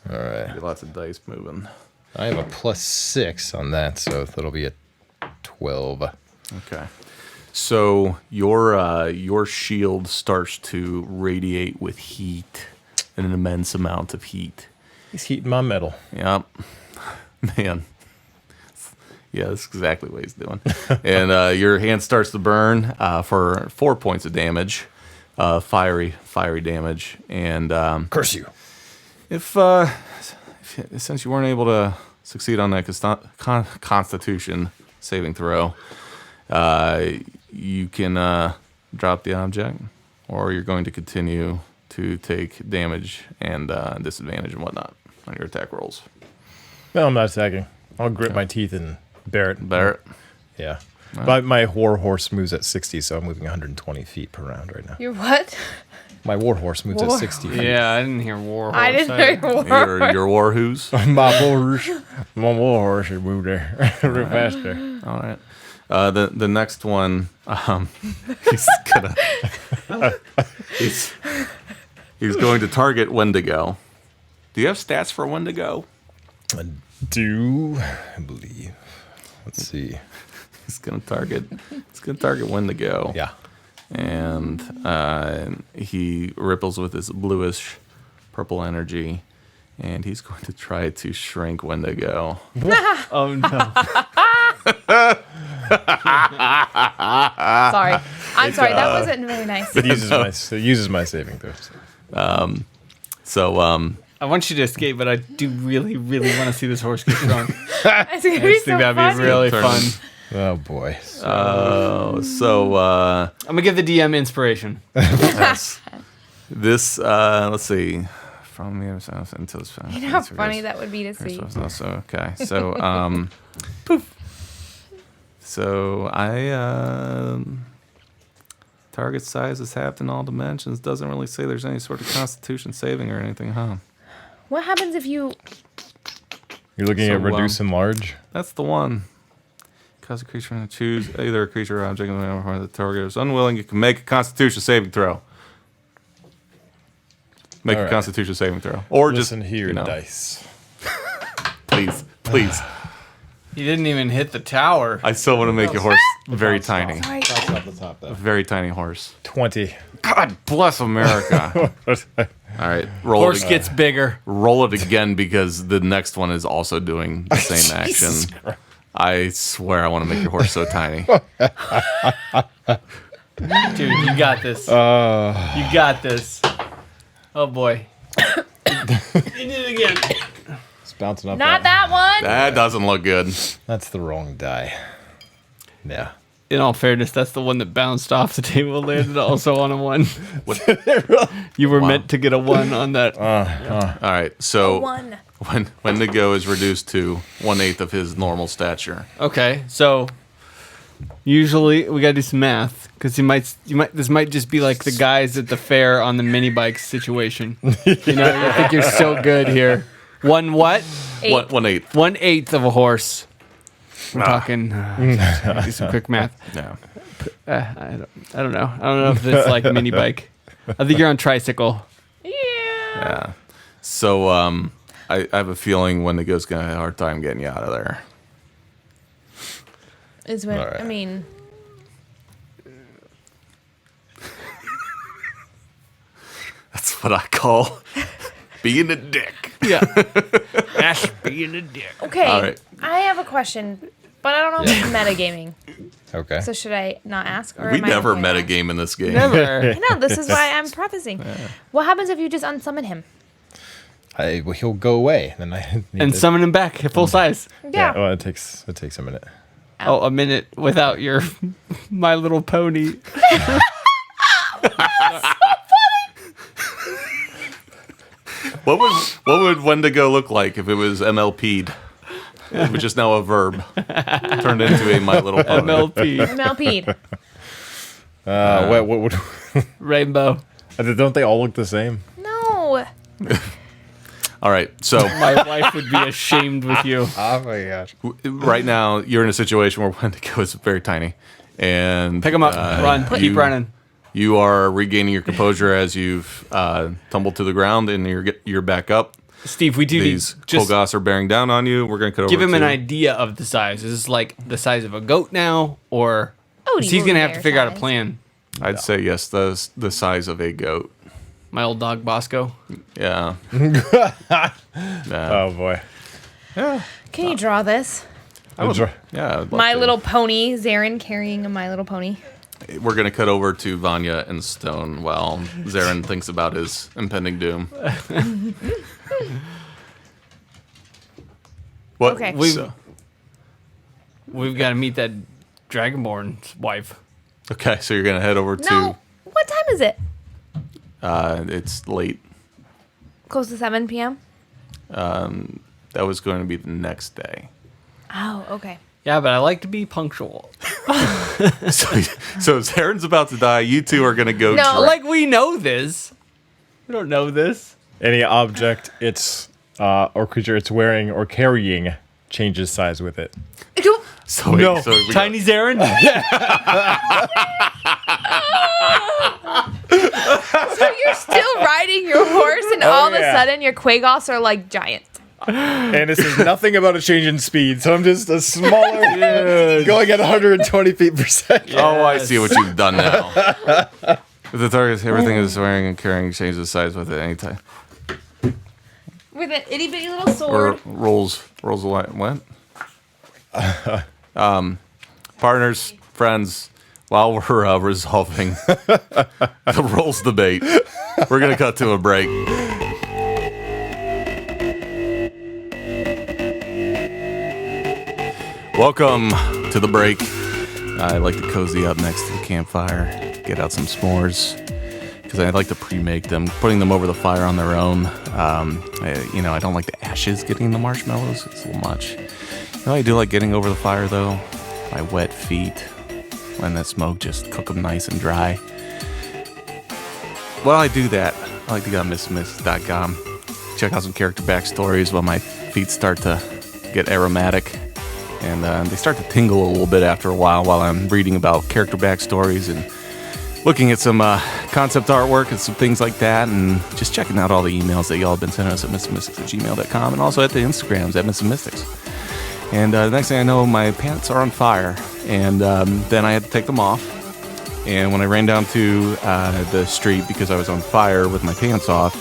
[SPEAKER 3] All right.
[SPEAKER 1] Lots of dice moving.
[SPEAKER 3] I have a +6 on that, so that'll be a 12.
[SPEAKER 1] Okay. So your shield starts to radiate with heat, an immense amount of heat.
[SPEAKER 3] He's heating my metal.
[SPEAKER 1] Yep. Man. Yeah, that's exactly what he's doing. And your hand starts to burn for 4 points of damage, fiery damage. And
[SPEAKER 3] Curse you.
[SPEAKER 1] if since you weren't able to succeed on that Constitution saving throw, you can drop the object, or you're going to continue to take damage and disadvantage and whatnot on your attack rolls.
[SPEAKER 3] No, I'm not attacking. I'll grit my teeth and bear it.
[SPEAKER 1] Barrett.
[SPEAKER 3] Yeah. But my war horse moves at 60, so I'm moving 120 feet per round right now.
[SPEAKER 2] You're what?
[SPEAKER 3] My war horse moves at
[SPEAKER 2] War
[SPEAKER 3] 60 feet.
[SPEAKER 4] Yeah, I didn't hear war horse.
[SPEAKER 2] I didn't know you were.
[SPEAKER 1] Your war who's?
[SPEAKER 3] my war horse should move there real faster.
[SPEAKER 1] All right. The next one, he's gonna he's going to target Wendigo. Do you have stats for Wendigo?
[SPEAKER 3] I believe. Let's see.
[SPEAKER 1] He's gonna target Wendigo.
[SPEAKER 3] Yeah.
[SPEAKER 1] And he ripples with his bluish purple energy, and he's going to try to shrink Wendigo.
[SPEAKER 4] Oh no.
[SPEAKER 2] Sorry. I'm sorry. That wasn't very nice.
[SPEAKER 3] It uses my saving throws.
[SPEAKER 1] So
[SPEAKER 4] I want you to escape, but I do really, really want to see this horse get drunk.
[SPEAKER 2] It's gonna
[SPEAKER 4] I
[SPEAKER 2] be
[SPEAKER 4] just think
[SPEAKER 2] so
[SPEAKER 4] that'd
[SPEAKER 2] funny.
[SPEAKER 4] be really
[SPEAKER 1] Turn.
[SPEAKER 4] fun.
[SPEAKER 3] Oh boy.
[SPEAKER 1] so
[SPEAKER 4] I'm gonna give the DM inspiration.
[SPEAKER 1] this let's see, from the other side until this.
[SPEAKER 2] You know how funny that would be to see.
[SPEAKER 1] So okay, so so I target size is halved in all dimensions. Doesn't really say there's any sort of Constitution saving or anything, huh?
[SPEAKER 2] What happens if you?
[SPEAKER 3] You're looking
[SPEAKER 1] So,
[SPEAKER 3] at reduce and large?
[SPEAKER 1] That's the one. Cause a creature to choose either a creature or object or the target is unwilling. You can make a Constitution saving throw. Make
[SPEAKER 3] All
[SPEAKER 1] a
[SPEAKER 3] right.
[SPEAKER 1] Constitution saving throw, or
[SPEAKER 3] Listen
[SPEAKER 1] just
[SPEAKER 3] here,
[SPEAKER 1] you know,
[SPEAKER 3] dice.
[SPEAKER 1] please.
[SPEAKER 4] He didn't even hit the tower.
[SPEAKER 1] I still want to make your horse very tiny,
[SPEAKER 2] Sorry.
[SPEAKER 3] Off the top
[SPEAKER 1] a very tiny horse.
[SPEAKER 3] 20.
[SPEAKER 1] God bless America. All right, roll
[SPEAKER 4] Horse
[SPEAKER 1] it.
[SPEAKER 4] gets bigger.
[SPEAKER 1] Roll it again because the next one is also doing the same action. I swear I want to make your horse so tiny.
[SPEAKER 4] Dude, you got this. You got this. Oh boy. You did it again.
[SPEAKER 3] It's bouncing up.
[SPEAKER 2] Not that one.
[SPEAKER 1] That doesn't look good.
[SPEAKER 3] That's the wrong die. Yeah.
[SPEAKER 4] In all fairness, that's the one that bounced off the table, landed also on a 1. You were meant to get a 1 on that.
[SPEAKER 1] All right, so
[SPEAKER 2] One.
[SPEAKER 1] when Wendigo is reduced to 1/8 of his normal stature.
[SPEAKER 4] Okay, so usually we gotta do some math because this might just be like the guys at the fair on the mini bikes situation. You know, I think you're so good here. One what?
[SPEAKER 1] 1/8.
[SPEAKER 4] 1/8 of a horse. We're talking. Do some quick math.
[SPEAKER 1] Yeah.
[SPEAKER 4] I don't know. I don't know if it's like a mini bike. I think you're on tricycle.
[SPEAKER 1] Yeah. So I have a feeling Wendigo's gonna have a hard time getting you out of there.
[SPEAKER 2] Is when
[SPEAKER 3] All right.
[SPEAKER 2] I mean.
[SPEAKER 1] That's what I call being a dick.
[SPEAKER 4] Yeah. Ash being a dick.
[SPEAKER 2] Okay.
[SPEAKER 1] All right.
[SPEAKER 2] I have a question, but I don't know if it's metagaming.
[SPEAKER 5] Okay.
[SPEAKER 2] So should I not ask? Or
[SPEAKER 1] We
[SPEAKER 2] am I
[SPEAKER 1] never
[SPEAKER 2] okay now?
[SPEAKER 1] metagame in this game.
[SPEAKER 4] Never.
[SPEAKER 2] I know. This is why I'm prefacing. What happens if you just unsummon him?
[SPEAKER 5] Well, he'll go away. Then I need
[SPEAKER 4] And
[SPEAKER 5] to-
[SPEAKER 4] summon him back at full size.
[SPEAKER 2] Yeah.
[SPEAKER 3] Well, it takes a minute.
[SPEAKER 4] Oh, a minute without your My Little Pony.
[SPEAKER 1] What would Wendigo look like if it was MLP'd? Which is now a verb. Turned into a My Little Pony.
[SPEAKER 4] MLP.
[SPEAKER 2] Malpede.
[SPEAKER 3] What would?
[SPEAKER 4] Rainbow.
[SPEAKER 3] Don't they all look the same?
[SPEAKER 2] No.
[SPEAKER 1] All right, so
[SPEAKER 4] My wife would be ashamed with you.
[SPEAKER 5] Oh my gosh.
[SPEAKER 1] right now you're in a situation where Wendigo is very tiny. And
[SPEAKER 4] Pick him up. Run. Keep running.
[SPEAKER 1] You are regaining your composure as you've tumbled to the ground and you're back up.
[SPEAKER 4] Steve, we do need
[SPEAKER 1] These
[SPEAKER 4] just
[SPEAKER 1] Kolgoths are bearing down on you. We're going to cut
[SPEAKER 4] give
[SPEAKER 1] over
[SPEAKER 4] him an
[SPEAKER 1] to-
[SPEAKER 4] idea of the size. Is this like the size of a goat now? Or
[SPEAKER 2] Odie
[SPEAKER 4] he's going to have to
[SPEAKER 2] bear
[SPEAKER 4] figure out a
[SPEAKER 2] size.
[SPEAKER 4] plan.
[SPEAKER 1] I'd say yes, the size of a goat.
[SPEAKER 4] My old dog Bosco.
[SPEAKER 1] Yeah.
[SPEAKER 3] Oh boy.
[SPEAKER 2] Can you draw this?
[SPEAKER 1] I would,
[SPEAKER 3] Dra-
[SPEAKER 1] yeah. I'd love
[SPEAKER 2] My
[SPEAKER 1] to.
[SPEAKER 2] Little Pony. Xaeryn carrying a My Little Pony.
[SPEAKER 1] We're going to cut over to Vanya and Stone while Xaeryn thinks about his impending doom. What?
[SPEAKER 2] Okay.
[SPEAKER 4] We've got to meet that Dragonborn's wife.
[SPEAKER 1] Okay, so you're going to head over
[SPEAKER 2] No. What time is it?
[SPEAKER 1] to... it's late.
[SPEAKER 2] Close to 7 p.m.?
[SPEAKER 1] That was going to be the next day.
[SPEAKER 2] Oh, okay.
[SPEAKER 4] Yeah, but I like to be punctual.
[SPEAKER 1] So Xaeryn's about to die. You two are going to go...
[SPEAKER 2] No,
[SPEAKER 4] Like we know this. We don't know this.
[SPEAKER 3] Any object or creature it's wearing or carrying changes size with it.
[SPEAKER 1] So wait,
[SPEAKER 3] No.
[SPEAKER 1] so we got-
[SPEAKER 4] Tiny Xaeryn?
[SPEAKER 2] So you're still riding your horse, and all of a
[SPEAKER 3] yeah.
[SPEAKER 2] sudden your Quagos are like giant.
[SPEAKER 3] And this is nothing about a change in speed, so I'm just a smaller, going at 120 feet per second.
[SPEAKER 1] Oh, I see what you've done now. If the target, everything is wearing and carrying changes size with it anytime.
[SPEAKER 2] With an itty bitty little
[SPEAKER 1] Or
[SPEAKER 2] sword.
[SPEAKER 1] rolls away. What? Partners, friends, while we're resolving the rolls debate, we're going to cut to a break. Welcome to the break. I like to cozy up next to the campfire, get out some s'mores, because I like to pre-make them, putting them over the fire on their own. I don't like the ashes getting in the marshmallows. It's a little much. You know, I do like getting over the fire, though. My wet feet, when the smoke just cook them nice and dry. While I do that, I like to go to MissMiss.com, check out some character backstories while my feet start to get aromatic. And they start to tingle a little bit after a while I'm reading about character backstories and looking at some concept artwork and some things like that, and just checking out all the emails that y'all have been sending us at missmystics@gmail.com, and also at the Instagrams at missmystics. And the next thing I know, my pants are on fire, and then I had to take them off. And when I ran down to the street because I was on fire with my pants off,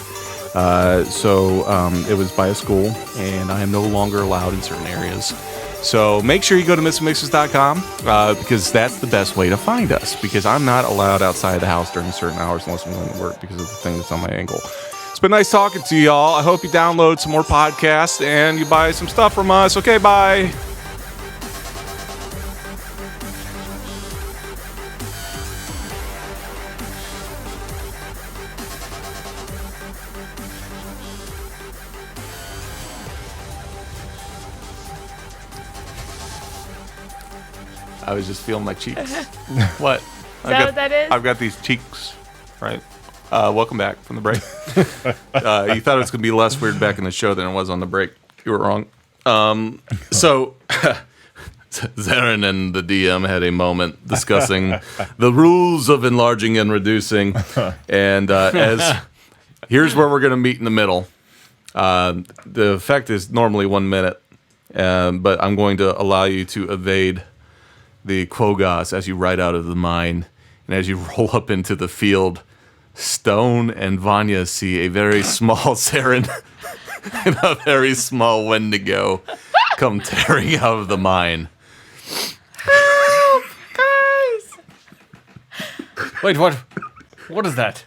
[SPEAKER 1] it was by a school, and I am no longer allowed in certain areas. So make sure you go to missmixes.com because that's the best way to find us, because I'm not allowed outside the house during certain hours unless I'm going to work because of the thing that's on my ankle. It's been nice talking to y'all. I hope you download some more podcasts and you buy some stuff from us. Okay, bye. I was just feeling my cheeks. What? Is
[SPEAKER 2] that what that is?
[SPEAKER 1] I've got these cheeks, right? Welcome back from the break. You thought it was going to be less weird back in the show than it was on the break. You were wrong. So Xaeryn and the DM had a moment discussing the rules of enlarging and reducing. And here's where we're going to meet in the middle. The effect is normally 1 minute, but I'm going to allow you to evade the Quagos as you ride out of the mine, and as you roll up into the field, Stone and Vanya see a very small Xaeryn and a very small Wendigo come tearing out of the mine.
[SPEAKER 4] Wait, what? What is that?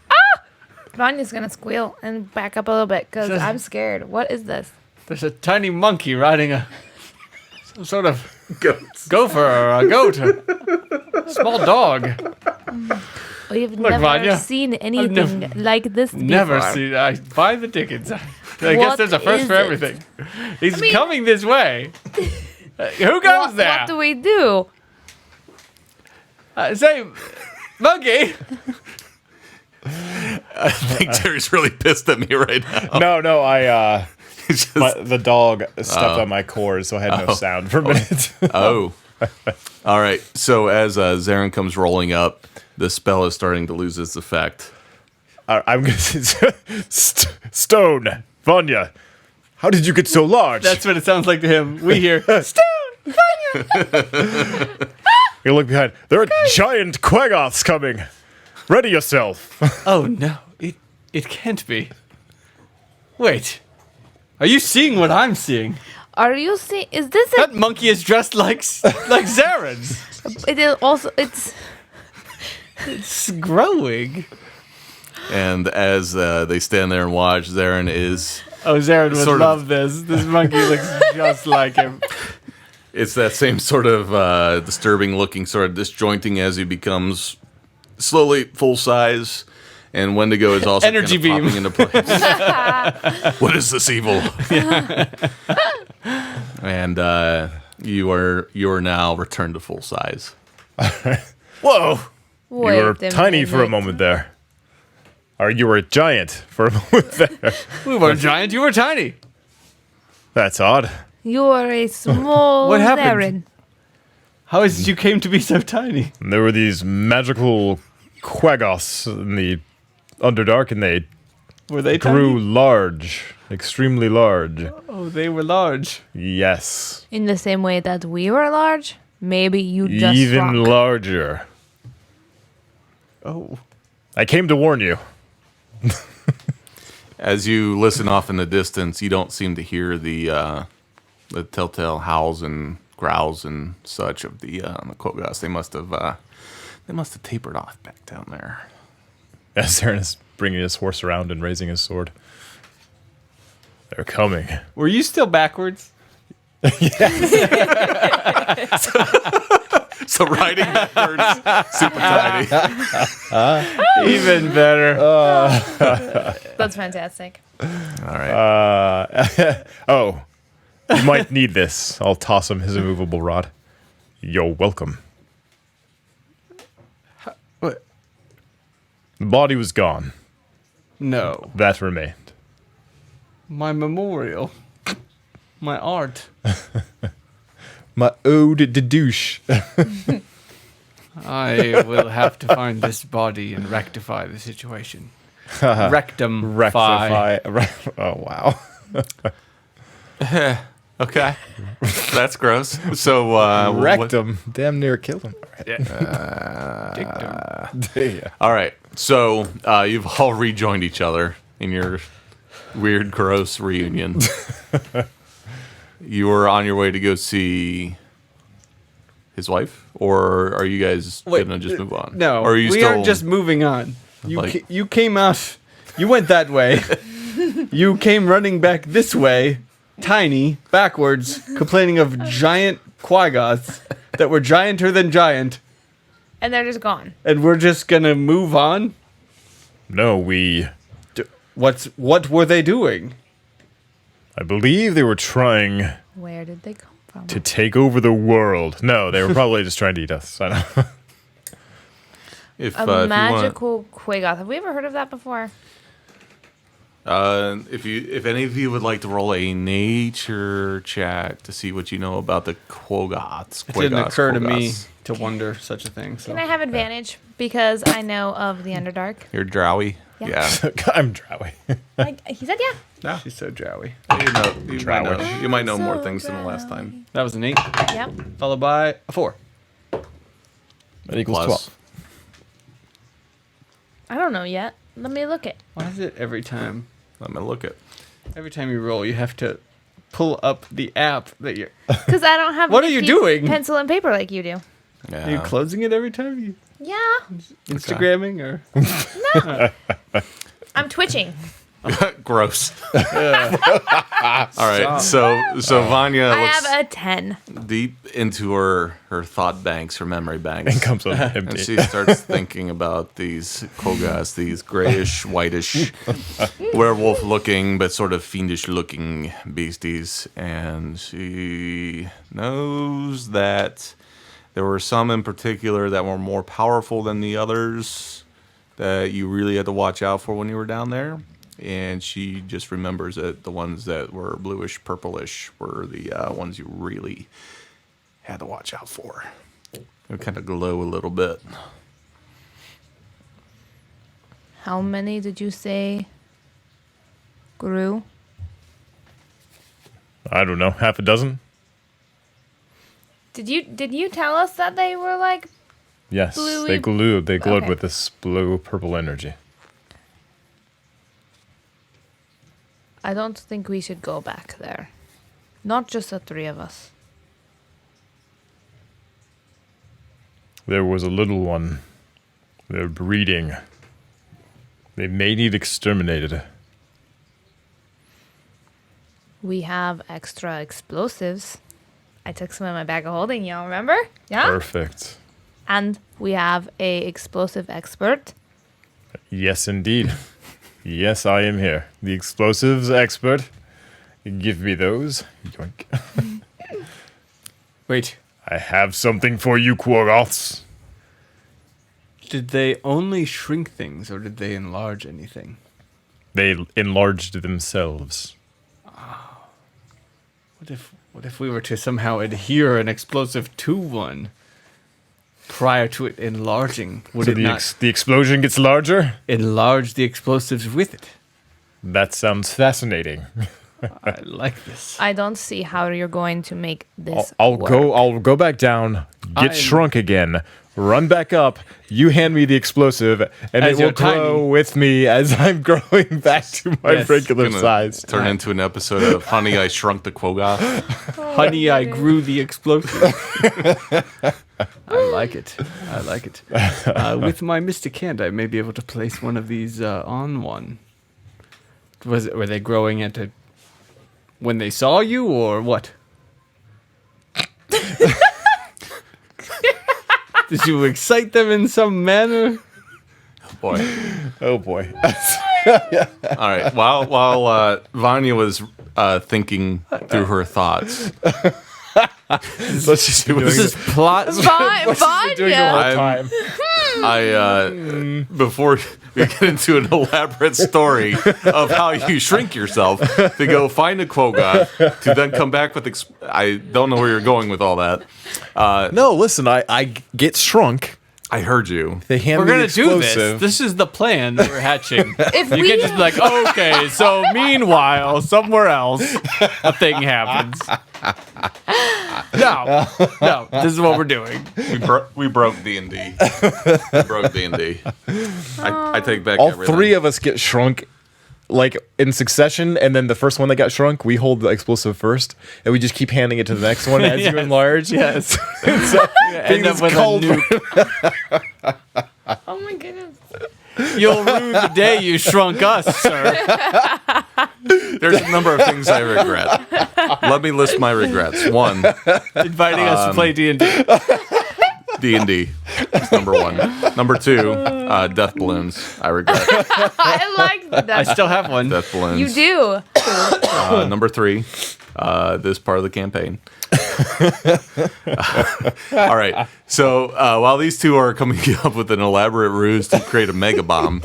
[SPEAKER 2] Vanya's gonna squeal and back up a little bit because I'm scared. What is this?
[SPEAKER 4] There's a tiny monkey riding some sort of
[SPEAKER 1] Goats.
[SPEAKER 4] gopher or a goat. A small dog.
[SPEAKER 2] We've
[SPEAKER 4] Look,
[SPEAKER 2] never
[SPEAKER 4] Vanya,
[SPEAKER 2] seen anything like this before.
[SPEAKER 4] Never seen. I buy the tickets. I guess
[SPEAKER 2] What
[SPEAKER 4] there's a first
[SPEAKER 2] is
[SPEAKER 4] for
[SPEAKER 2] it?
[SPEAKER 4] everything. He's
[SPEAKER 2] mean-
[SPEAKER 4] coming this way. Who goes there?
[SPEAKER 2] What do we do?
[SPEAKER 4] Say, monkey.
[SPEAKER 1] I think Jerry's really pissed at me right now.
[SPEAKER 3] No, I
[SPEAKER 1] He's just-
[SPEAKER 3] the dog stepped on my cord, so I had no sound for a minute.
[SPEAKER 1] Oh. All right. So as Xaeryn comes rolling up, the spell is starting to lose its effect.
[SPEAKER 3] I'm gonna say, Stone, Vanya, how did you get so large?
[SPEAKER 4] That's what it sounds like to him. We hear Stone.
[SPEAKER 3] You look behind. There are giant quaggoths coming. Ready yourself.
[SPEAKER 4] Oh no, it can't be. Wait, are you seeing what I'm seeing?
[SPEAKER 2] Are you seeing? Is this a?
[SPEAKER 4] That monkey is dressed like Xaeryn.
[SPEAKER 2] It is also. It's.
[SPEAKER 4] It's growing.
[SPEAKER 1] And as they stand there and watch, Xaeryn is...
[SPEAKER 4] Oh, Xaeryn would
[SPEAKER 1] Sort of.
[SPEAKER 4] love this. This monkey looks just like him.
[SPEAKER 1] It's that same sort of disturbing looking, sort of disjointing as he becomes slowly full size. And Wendigo is also
[SPEAKER 4] Energy
[SPEAKER 1] kind of
[SPEAKER 4] beam.
[SPEAKER 1] popping into place. What is this evil? And you are now returned to full size.
[SPEAKER 3] Whoa. You
[SPEAKER 2] Wait
[SPEAKER 3] were
[SPEAKER 2] a
[SPEAKER 3] tiny for a
[SPEAKER 2] minute.
[SPEAKER 3] moment there. Or you were a giant for a moment there.
[SPEAKER 4] We were giant, you were tiny.
[SPEAKER 3] That's odd.
[SPEAKER 2] You are a small
[SPEAKER 4] What happened?
[SPEAKER 2] Xaeryn.
[SPEAKER 4] How is it you came to be so tiny?
[SPEAKER 3] And there were these magical quaggoths in the Underdark, and they
[SPEAKER 4] Were they
[SPEAKER 3] grew
[SPEAKER 4] tiny?
[SPEAKER 3] large. Extremely large.
[SPEAKER 4] Oh, they were large.
[SPEAKER 3] Yes.
[SPEAKER 2] In the same way that we were large, maybe you just
[SPEAKER 3] Even
[SPEAKER 2] shrunk.
[SPEAKER 3] larger.
[SPEAKER 4] Oh.
[SPEAKER 3] I came to warn you.
[SPEAKER 1] As you listen off in the distance, you don't seem to hear the telltale howls and growls and such of the Quaggoths. They must have tapered off back down there.
[SPEAKER 3] As Xaeryn is bringing his horse around and raising his sword. They're coming.
[SPEAKER 4] Were you still backwards?
[SPEAKER 1] So riding backwards, super tiny.
[SPEAKER 4] Even better.
[SPEAKER 2] That's fantastic.
[SPEAKER 1] All right.
[SPEAKER 3] Oh, you might need this. I'll toss him his immovable rod. You're welcome.
[SPEAKER 4] What?
[SPEAKER 3] The body was gone.
[SPEAKER 4] No.
[SPEAKER 3] That remained.
[SPEAKER 4] My memorial. My art.
[SPEAKER 3] My ode to douche.
[SPEAKER 4] I will have to find this body and rectify the situation. Rectum.
[SPEAKER 3] Rectify. Oh, wow.
[SPEAKER 1] Okay. That's gross. So
[SPEAKER 3] Wrecked him. Damn near killed him.
[SPEAKER 4] Dictum.
[SPEAKER 3] Yeah.
[SPEAKER 1] All right. So you've all rejoined each other in your weird, gross reunion. You were on your way to go see his wife, or are you guys gonna just move on?
[SPEAKER 4] No,
[SPEAKER 1] or are you
[SPEAKER 4] we
[SPEAKER 1] still
[SPEAKER 4] aren't just moving on. You
[SPEAKER 1] Like-
[SPEAKER 4] you came out. You went that way. You came running back this way, tiny, backwards, complaining of giant quaggoths that were gianter than giant,
[SPEAKER 2] And they're just gone.
[SPEAKER 4] and we're just gonna move on?
[SPEAKER 3] No,
[SPEAKER 4] What were they doing?
[SPEAKER 3] I believe they were trying
[SPEAKER 2] Where did they come from?
[SPEAKER 3] to take over the world. No, they were probably just trying to eat us. I don't know.
[SPEAKER 1] if
[SPEAKER 2] A
[SPEAKER 1] you want,
[SPEAKER 2] magical Quagoth. Have we ever heard of that before?
[SPEAKER 1] if any of you would like to roll a nature check to see what you know about the Quaggoths.
[SPEAKER 4] It didn't occur to me
[SPEAKER 1] Quaggoths.
[SPEAKER 4] to wonder such a thing. So
[SPEAKER 2] Can I have advantage because I know of the Underdark?
[SPEAKER 1] You're drowy.
[SPEAKER 2] Yeah.
[SPEAKER 3] I'm drowy.
[SPEAKER 2] He said, "Yeah."
[SPEAKER 4] she's so jowy.
[SPEAKER 1] You might know more things than the last time.
[SPEAKER 4] That was an 8,
[SPEAKER 2] Yep.
[SPEAKER 4] followed by a 4.
[SPEAKER 3] That equals
[SPEAKER 1] Plus.
[SPEAKER 3] 12.
[SPEAKER 2] I don't know yet. Let me look it.
[SPEAKER 4] Why is it every time you roll, you have to pull up the app that you're...
[SPEAKER 2] Because I don't have.
[SPEAKER 4] What are you
[SPEAKER 2] nifty
[SPEAKER 4] doing?
[SPEAKER 2] Pencil and paper like you do.
[SPEAKER 4] Are you closing it every time you...
[SPEAKER 2] Yeah.
[SPEAKER 4] Instagramming or...
[SPEAKER 2] I'm twitching.
[SPEAKER 1] Gross. All right, so Vanya
[SPEAKER 2] I
[SPEAKER 1] looks
[SPEAKER 2] have a 10.
[SPEAKER 1] deep into her thought banks, her memory banks.
[SPEAKER 3] And comes up
[SPEAKER 1] And
[SPEAKER 3] empty.
[SPEAKER 1] she starts thinking about these kogas, these grayish, whitish, werewolf-looking, but sort of fiendish-looking beasties. And she knows that there were some in particular that were more powerful than the others that you really had to watch out for when you were down there. And she just remembers that the ones that were bluish, purplish were the ones you really had to watch out for. They kind of glow a little bit.
[SPEAKER 2] How many did you say grew?
[SPEAKER 3] I don't know, half a dozen?
[SPEAKER 2] Did you tell us that they were like
[SPEAKER 3] Yes,
[SPEAKER 2] Bluey-
[SPEAKER 3] they glowed
[SPEAKER 2] Okay.
[SPEAKER 3] with this blue purple energy.
[SPEAKER 2] I don't think we should go back there. Not just the three of us.
[SPEAKER 3] There was a little one. They're breeding. They may need exterminated.
[SPEAKER 2] We have extra explosives. I took some in my bag of holding, y'all remember? Yeah?
[SPEAKER 3] Perfect.
[SPEAKER 2] And we have a explosive expert.
[SPEAKER 3] Yes, indeed. Yes, I am here. The explosives expert. Give me those. Yoink.
[SPEAKER 4] Wait,
[SPEAKER 3] I have something for you, Quorgoths.
[SPEAKER 4] did they only shrink things or did they enlarge anything?
[SPEAKER 3] They enlarged themselves.
[SPEAKER 4] What if we were to somehow adhere an explosive to one prior to it enlarging? Would
[SPEAKER 3] So
[SPEAKER 4] it not
[SPEAKER 3] the explosion gets larger?
[SPEAKER 4] enlarge the explosives with it?
[SPEAKER 3] That sounds fascinating.
[SPEAKER 4] I like this.
[SPEAKER 2] I don't see how you're going to make this
[SPEAKER 3] I'll
[SPEAKER 2] work.
[SPEAKER 3] I'll go back down, get
[SPEAKER 4] I'm-
[SPEAKER 3] shrunk again, run back up. You hand me the explosive, and
[SPEAKER 4] As
[SPEAKER 3] it will
[SPEAKER 4] you're
[SPEAKER 3] grow
[SPEAKER 4] tiny.
[SPEAKER 3] with me as I'm growing back to my
[SPEAKER 4] Yes.
[SPEAKER 3] regular
[SPEAKER 1] Gonna
[SPEAKER 3] size.
[SPEAKER 1] Turn into an episode of Honey, I Shrunk the Quoggoth.
[SPEAKER 4] Honey, I grew the explosive. I like it. I like it. With my Mystic Hand, I may be able to place one of these on one. Were they growing into when they saw you, or what? Did you excite them in some manner?
[SPEAKER 1] Boy.
[SPEAKER 3] Oh boy.
[SPEAKER 1] All right. While Vanya was thinking through her thoughts,
[SPEAKER 3] Let's just do
[SPEAKER 4] This is plot.
[SPEAKER 2] Vanya!
[SPEAKER 1] before we get into an elaborate story of how you shrink yourself to go find a Quoggoth to then come back with. I don't know where you're going with all that.
[SPEAKER 3] No, listen. I get shrunk.
[SPEAKER 1] I heard you.
[SPEAKER 3] They hand
[SPEAKER 4] We're
[SPEAKER 3] me the
[SPEAKER 4] gonna do
[SPEAKER 3] explosive.
[SPEAKER 4] this. This is the plan that we're hatching.
[SPEAKER 2] If
[SPEAKER 4] You
[SPEAKER 2] we
[SPEAKER 4] can't just be like, okay, so meanwhile, somewhere else, a thing happens. No, this is what we're doing.
[SPEAKER 1] We broke D&D. We broke D&D. I take back
[SPEAKER 3] All
[SPEAKER 1] everything.
[SPEAKER 3] three of us get shrunk, like in succession, and then the first one that got shrunk, we hold the explosive first, and we just keep handing it to the next one as you
[SPEAKER 4] Yes.
[SPEAKER 3] enlarge.
[SPEAKER 4] Yes.
[SPEAKER 3] So,
[SPEAKER 4] End up
[SPEAKER 3] it's
[SPEAKER 4] with a
[SPEAKER 3] cold.
[SPEAKER 4] nuke.
[SPEAKER 2] Oh my goodness.
[SPEAKER 4] You'll rue the day you shrunk us, sir.
[SPEAKER 1] There's a number of things I regret. Let me list my regrets. One,
[SPEAKER 4] Inviting us to play D&D.
[SPEAKER 1] D&D. That's number one. Number two, death balloons. I regret
[SPEAKER 2] I like that.
[SPEAKER 4] I still have one.
[SPEAKER 1] death balloons.
[SPEAKER 2] You do.
[SPEAKER 1] Number three, this part of the campaign. All right. So while these two are coming up with an elaborate ruse to create a mega bomb,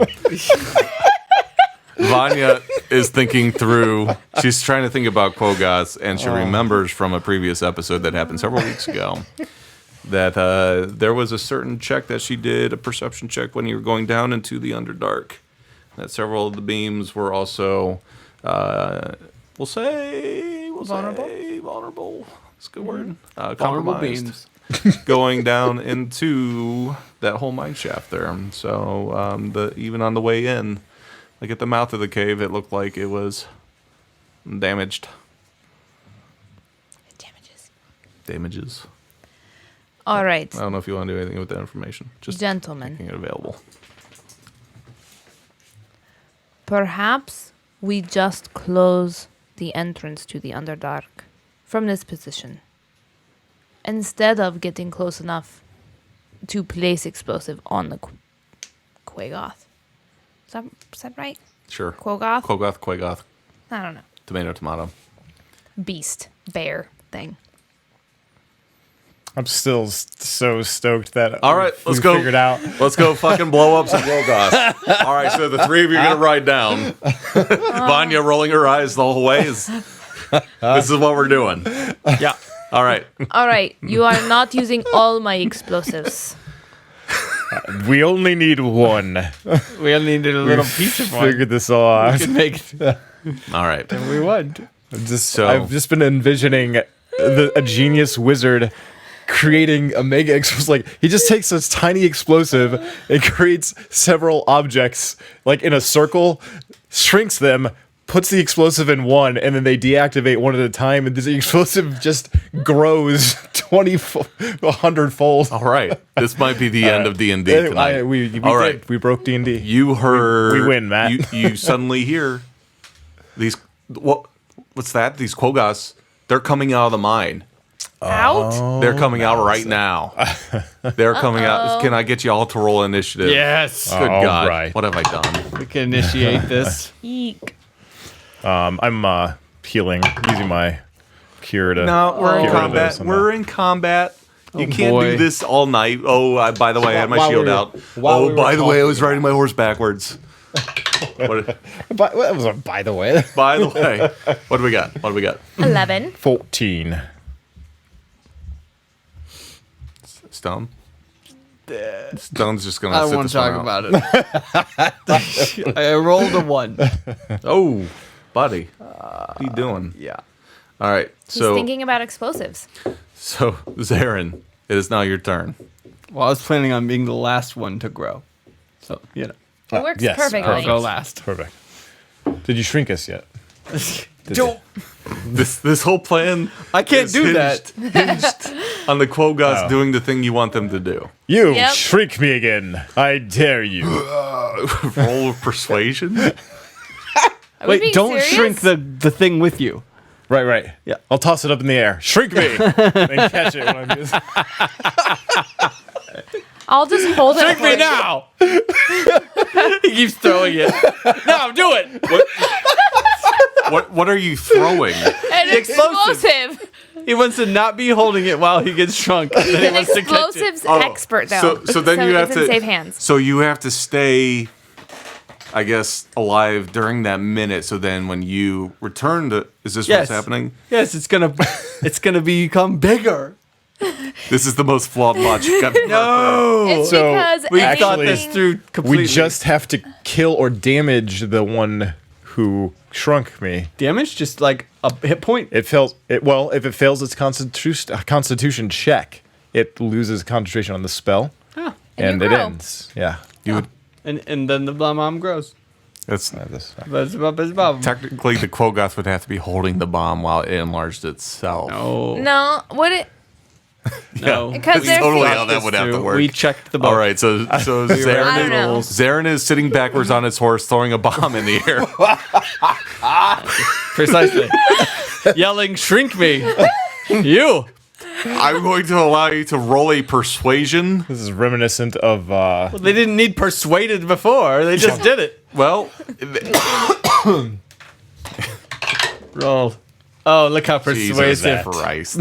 [SPEAKER 1] Vanya is thinking through. She's trying to think about Quoggoths, and she remembers from a previous episode that happened several weeks ago that there was a certain check that she did, a perception check, when you were going down into the Underdark. That several of the beams were also, we'll say vulnerable. That's a good word.
[SPEAKER 4] Vulnerable
[SPEAKER 1] Compromised.
[SPEAKER 4] beams.
[SPEAKER 1] going down into that whole mine shaft there. So even on the way in, like at the mouth of the cave, it looked like it was damaged. Damages.
[SPEAKER 2] All right,
[SPEAKER 1] I don't know if you want to do anything with that information. Just
[SPEAKER 2] gentlemen.
[SPEAKER 1] making it available.
[SPEAKER 2] Perhaps we just close the entrance to the Underdark from this position, instead of getting close enough to place explosive on the Quagoth. Is that right?
[SPEAKER 1] Sure.
[SPEAKER 2] Quogoth?
[SPEAKER 1] Quagoth.
[SPEAKER 2] I don't know.
[SPEAKER 1] Tomato.
[SPEAKER 2] Beast, bear thing.
[SPEAKER 3] I'm still so stoked that
[SPEAKER 1] All right,
[SPEAKER 3] we
[SPEAKER 1] let's go.
[SPEAKER 3] figured out.
[SPEAKER 1] Let's go fucking blow up some Quagoths. All right, so the three of you are going to ride down. Vanya rolling her eyes the whole way. This is what we're doing.
[SPEAKER 4] Yeah.
[SPEAKER 1] All right.
[SPEAKER 2] All right, you are not using all my explosives.
[SPEAKER 3] We only need one.
[SPEAKER 4] We only needed a little piece of one.
[SPEAKER 3] Figured this all out.
[SPEAKER 4] We could make it.
[SPEAKER 1] All right.
[SPEAKER 4] We would.
[SPEAKER 3] I've just been envisioning a genius wizard creating a mega explosive. Like, he just takes this tiny explosive and creates several objects, like in a circle, shrinks them, puts the explosive in one, and then they deactivate one at a time, and the explosive just grows 100 fold.
[SPEAKER 1] All right. This might be the end of D&D tonight.
[SPEAKER 3] We
[SPEAKER 1] All
[SPEAKER 3] did.
[SPEAKER 1] right.
[SPEAKER 3] We broke D&D.
[SPEAKER 1] You heard.
[SPEAKER 3] We win, Matt.
[SPEAKER 1] You suddenly hear these. What's that? These Quagoths. They're coming out of the mine.
[SPEAKER 2] Out?
[SPEAKER 1] They're coming out right now. They're coming out. Can I get you all to roll initiative?
[SPEAKER 4] Yes.
[SPEAKER 1] Good
[SPEAKER 3] All
[SPEAKER 1] God.
[SPEAKER 3] right.
[SPEAKER 1] What have I done?
[SPEAKER 4] We can initiate this.
[SPEAKER 2] Eek.
[SPEAKER 3] I'm healing, using my cure to.
[SPEAKER 1] No, we're in
[SPEAKER 3] get rid of
[SPEAKER 1] combat.
[SPEAKER 3] those.
[SPEAKER 1] We're in combat. You
[SPEAKER 4] Oh,
[SPEAKER 1] can't
[SPEAKER 4] boy.
[SPEAKER 1] do this all night. Oh, by the way, I had my
[SPEAKER 5] While
[SPEAKER 1] shield
[SPEAKER 5] we were-
[SPEAKER 1] out.
[SPEAKER 5] while we
[SPEAKER 1] Oh,
[SPEAKER 5] were
[SPEAKER 1] by the way, I
[SPEAKER 5] talking
[SPEAKER 1] was riding my horse backwards. What,
[SPEAKER 5] That was a by the way.
[SPEAKER 1] by the way, what do we got? What do we got?
[SPEAKER 2] 11.
[SPEAKER 3] 14.
[SPEAKER 1] Stone? Stone's just going
[SPEAKER 4] I
[SPEAKER 1] to
[SPEAKER 4] don't
[SPEAKER 1] sit
[SPEAKER 4] want
[SPEAKER 1] this
[SPEAKER 4] to talk
[SPEAKER 1] one out.
[SPEAKER 4] about it. I rolled a 1.
[SPEAKER 1] Oh, buddy. What are you doing?
[SPEAKER 4] Yeah.
[SPEAKER 1] All right.
[SPEAKER 2] He's
[SPEAKER 1] So,
[SPEAKER 2] thinking about explosives.
[SPEAKER 1] Xaeryn, it is now your turn.
[SPEAKER 4] Well, I was planning on being the last one to grow. So, you know.
[SPEAKER 2] It works
[SPEAKER 3] yes,
[SPEAKER 2] perfectly.
[SPEAKER 4] I'll go last.
[SPEAKER 3] Perfect. Did you shrink us yet?
[SPEAKER 4] Don't.
[SPEAKER 1] This whole plan
[SPEAKER 4] I can't
[SPEAKER 1] is
[SPEAKER 4] do that.
[SPEAKER 1] hinged on the Quogoths doing the thing you want them to do.
[SPEAKER 3] You
[SPEAKER 2] Yep.
[SPEAKER 3] shriek me again. I dare you.
[SPEAKER 1] Roll of persuasion?
[SPEAKER 2] Are we
[SPEAKER 4] Wait,
[SPEAKER 2] being
[SPEAKER 4] don't
[SPEAKER 2] serious?
[SPEAKER 4] shrink the thing with you.
[SPEAKER 3] Right.
[SPEAKER 4] Yeah.
[SPEAKER 3] I'll toss it up in the air. Shrink me. Then catch it when I'm just.
[SPEAKER 2] I'll just hold it.
[SPEAKER 4] Shrink
[SPEAKER 2] for
[SPEAKER 4] me
[SPEAKER 2] you.
[SPEAKER 4] now. He keeps throwing it. No, do it.
[SPEAKER 1] What are you throwing?
[SPEAKER 2] An
[SPEAKER 4] explosive.
[SPEAKER 2] explosive.
[SPEAKER 4] He wants to not be holding it while he gets shrunk. And then he
[SPEAKER 2] An
[SPEAKER 4] wants to catch it.
[SPEAKER 2] explosives expert, though.
[SPEAKER 1] So then you
[SPEAKER 2] it
[SPEAKER 1] have
[SPEAKER 2] is in
[SPEAKER 1] to
[SPEAKER 2] safe hands.
[SPEAKER 1] So you have to stay, I guess, alive during that minute. So then when you return to, is this
[SPEAKER 4] Yes.
[SPEAKER 1] what's happening?
[SPEAKER 4] Yes, it's gonna become bigger.
[SPEAKER 1] This is the most flawed logic I've ever heard.
[SPEAKER 4] No.
[SPEAKER 2] It's
[SPEAKER 3] So,
[SPEAKER 2] because
[SPEAKER 4] We
[SPEAKER 3] Actually,
[SPEAKER 4] thought this through completely.
[SPEAKER 3] We just have to kill or damage the one who shrunk me.
[SPEAKER 4] damage, just like a hit point.
[SPEAKER 3] It fails. If it fails its constitution check, it loses concentration on the spell,
[SPEAKER 2] And
[SPEAKER 3] and
[SPEAKER 2] you
[SPEAKER 3] it
[SPEAKER 2] grow.
[SPEAKER 3] ends. Yeah.
[SPEAKER 1] You would,
[SPEAKER 4] And then the bomb grows.
[SPEAKER 1] that's
[SPEAKER 4] That's bomb.
[SPEAKER 1] technically the Quogoth would have to be holding the bomb while it enlarged itself.
[SPEAKER 4] No.
[SPEAKER 2] No, would it?
[SPEAKER 4] No.
[SPEAKER 2] Because
[SPEAKER 1] That's
[SPEAKER 2] they're
[SPEAKER 1] totally
[SPEAKER 2] flat.
[SPEAKER 1] how that would have to
[SPEAKER 4] Through.
[SPEAKER 1] work.
[SPEAKER 4] We checked the boat.
[SPEAKER 1] All right, so
[SPEAKER 2] I don't know.
[SPEAKER 1] Xaeryn is sitting backwards on his horse, throwing a bomb in the air.
[SPEAKER 4] Precisely. Yelling, shrink me. You.
[SPEAKER 1] I'm going to allow you to roll a persuasion.
[SPEAKER 3] This is reminiscent of.
[SPEAKER 4] They didn't need persuaded before. They just did it.
[SPEAKER 1] Well,
[SPEAKER 4] Roll. Oh, look how
[SPEAKER 1] Jesus
[SPEAKER 4] persuasive.
[SPEAKER 1] Christ.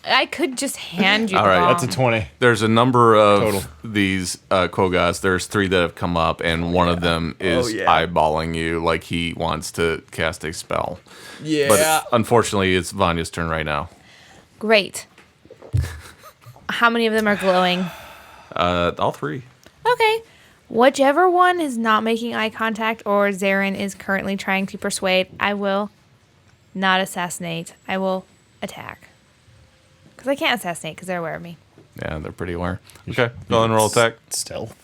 [SPEAKER 2] I could just hand you
[SPEAKER 1] All
[SPEAKER 2] the
[SPEAKER 1] right,
[SPEAKER 2] bomb.
[SPEAKER 3] That's a 20.
[SPEAKER 1] There's a number of
[SPEAKER 3] Total.
[SPEAKER 1] these Quogoths. There's 3 that have come up, and one of them is
[SPEAKER 4] yeah.
[SPEAKER 1] eyeballing you like he wants to cast a spell.
[SPEAKER 4] Yeah.
[SPEAKER 1] But unfortunately, it's Vanya's turn right now.
[SPEAKER 2] Great. How many of them are glowing?
[SPEAKER 1] All 3.
[SPEAKER 2] Okay. Whichever one is not making eye contact or Xaeryn is currently trying to persuade, I will not assassinate. I will attack. Because I can't assassinate because they're aware of me.
[SPEAKER 1] Yeah, they're pretty aware. Okay, go ahead and roll attack.
[SPEAKER 3] Stealth.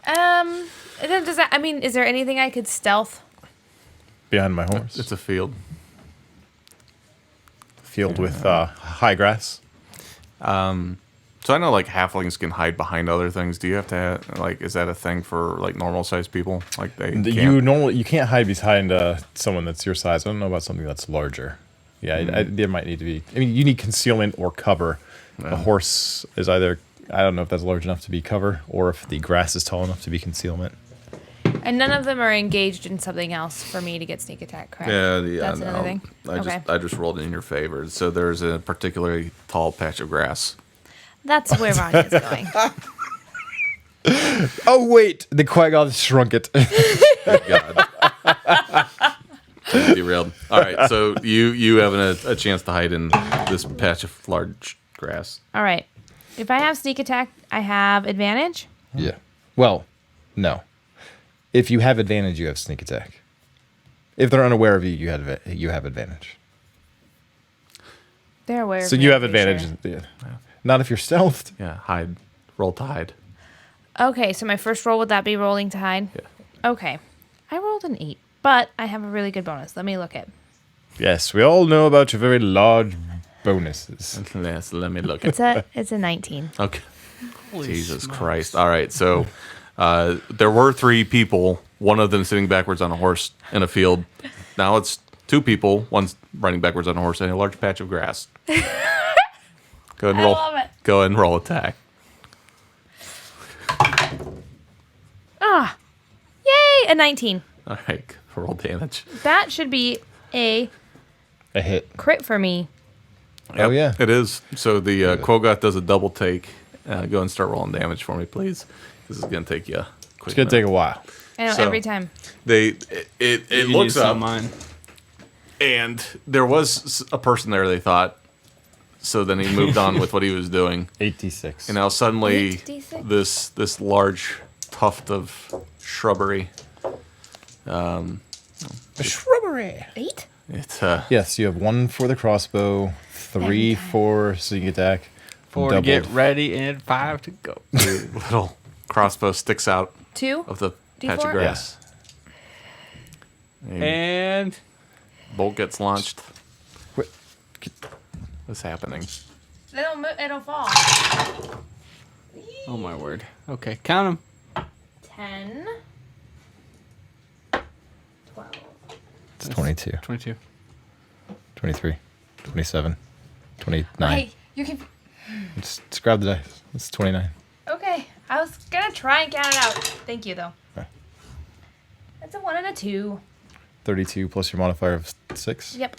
[SPEAKER 2] Does that? I mean, is there anything I could stealth?
[SPEAKER 3] Behind my horse.
[SPEAKER 1] It's a field.
[SPEAKER 3] Field with high grass.
[SPEAKER 1] So I know like halflings can hide behind other things. Do you have to is that a thing for like normal sized people? Like they
[SPEAKER 3] You can't hide behind someone that's your size. I don't know about something that's larger. Yeah, there might need to be. I mean, you need concealment or cover.
[SPEAKER 1] Yeah.
[SPEAKER 3] A horse is either. I don't know if that's large enough to be cover, or if the grass is tall enough to be concealment.
[SPEAKER 2] And none of them are engaged in something else for me to get sneak attack, correct?
[SPEAKER 1] Yeah,
[SPEAKER 2] That's another thing.
[SPEAKER 1] I just rolled it in your favor. So there's a particularly tall patch of grass.
[SPEAKER 2] That's where Vanya's going.
[SPEAKER 3] Oh wait, the Qui-Gon shrunk it.
[SPEAKER 1] God. Totally derailed. All right, so you having a chance to hide in this patch of large grass.
[SPEAKER 2] All right. If I have sneak attack, I have advantage.
[SPEAKER 3] Yeah. Well, no. If you have advantage, you have sneak attack. If they're unaware of you, you have advantage.
[SPEAKER 2] They're aware.
[SPEAKER 3] So
[SPEAKER 2] of
[SPEAKER 3] you
[SPEAKER 2] me,
[SPEAKER 3] have
[SPEAKER 2] I'm pretty
[SPEAKER 3] advantage.
[SPEAKER 2] sure.
[SPEAKER 3] Yeah. Not if you're stealthed.
[SPEAKER 1] Yeah, hide. Roll to hide.
[SPEAKER 2] Okay, so my first roll would that be rolling to hide?
[SPEAKER 1] Yeah.
[SPEAKER 2] Okay, I rolled an 8, but I have a really good bonus. Let me look at.
[SPEAKER 3] Yes, we all know about your very large bonuses.
[SPEAKER 1] Yes, let me look at
[SPEAKER 2] It's a 19.
[SPEAKER 1] Okay.
[SPEAKER 4] Holy
[SPEAKER 1] Jesus
[SPEAKER 4] smokes.
[SPEAKER 1] Christ. All right, so there were 3 people, one of them sitting backwards on a horse in a field. Now it's 2 people, one's running backwards on a horse in a large patch of grass. Go ahead and roll.
[SPEAKER 2] I love it.
[SPEAKER 1] Go ahead and roll attack.
[SPEAKER 2] Yay, a 19.
[SPEAKER 1] All right, roll damage.
[SPEAKER 2] That should be a
[SPEAKER 3] A hit.
[SPEAKER 2] crit for me.
[SPEAKER 3] Oh, yeah.
[SPEAKER 1] It is. So the Quogoth does a double take. Go ahead and start rolling damage for me, please. This is going to take you.
[SPEAKER 3] It's going to take a while.
[SPEAKER 2] I know,
[SPEAKER 1] So-
[SPEAKER 2] every time.
[SPEAKER 1] It
[SPEAKER 4] You
[SPEAKER 1] looks
[SPEAKER 4] use some
[SPEAKER 1] up,
[SPEAKER 4] of mine.
[SPEAKER 1] and there was a person there. They thought. So then he moved on with what he was doing,
[SPEAKER 3] 86.
[SPEAKER 1] and now suddenly
[SPEAKER 2] 8d6?
[SPEAKER 1] this large tuft of shrubbery.
[SPEAKER 3] Shrubbery.
[SPEAKER 2] 8?
[SPEAKER 1] It's
[SPEAKER 3] Yes, you have 1 for the crossbow, 3 for sneak attack,
[SPEAKER 4] 4 to get
[SPEAKER 3] doubled.
[SPEAKER 4] ready, and 5 to go.
[SPEAKER 1] the little crossbow sticks out
[SPEAKER 2] 2?
[SPEAKER 1] of the patch
[SPEAKER 2] D4?
[SPEAKER 1] of grass. And
[SPEAKER 4] And
[SPEAKER 1] bolt gets launched.
[SPEAKER 3] What?
[SPEAKER 1] What's happening?
[SPEAKER 2] It'll fall.
[SPEAKER 4] oh my word. Okay, count them.
[SPEAKER 2] 10. 12.
[SPEAKER 3] It's 22,
[SPEAKER 4] 22.
[SPEAKER 3] 23, 27, 29.
[SPEAKER 2] Hey, you can.
[SPEAKER 3] Just grab the dice. It's 29.
[SPEAKER 2] Okay, I was gonna try and count it out. Thank you, though.
[SPEAKER 3] Okay.
[SPEAKER 2] That's a 1 and a 2.
[SPEAKER 3] 32 plus your modifier of 6.
[SPEAKER 2] Yep,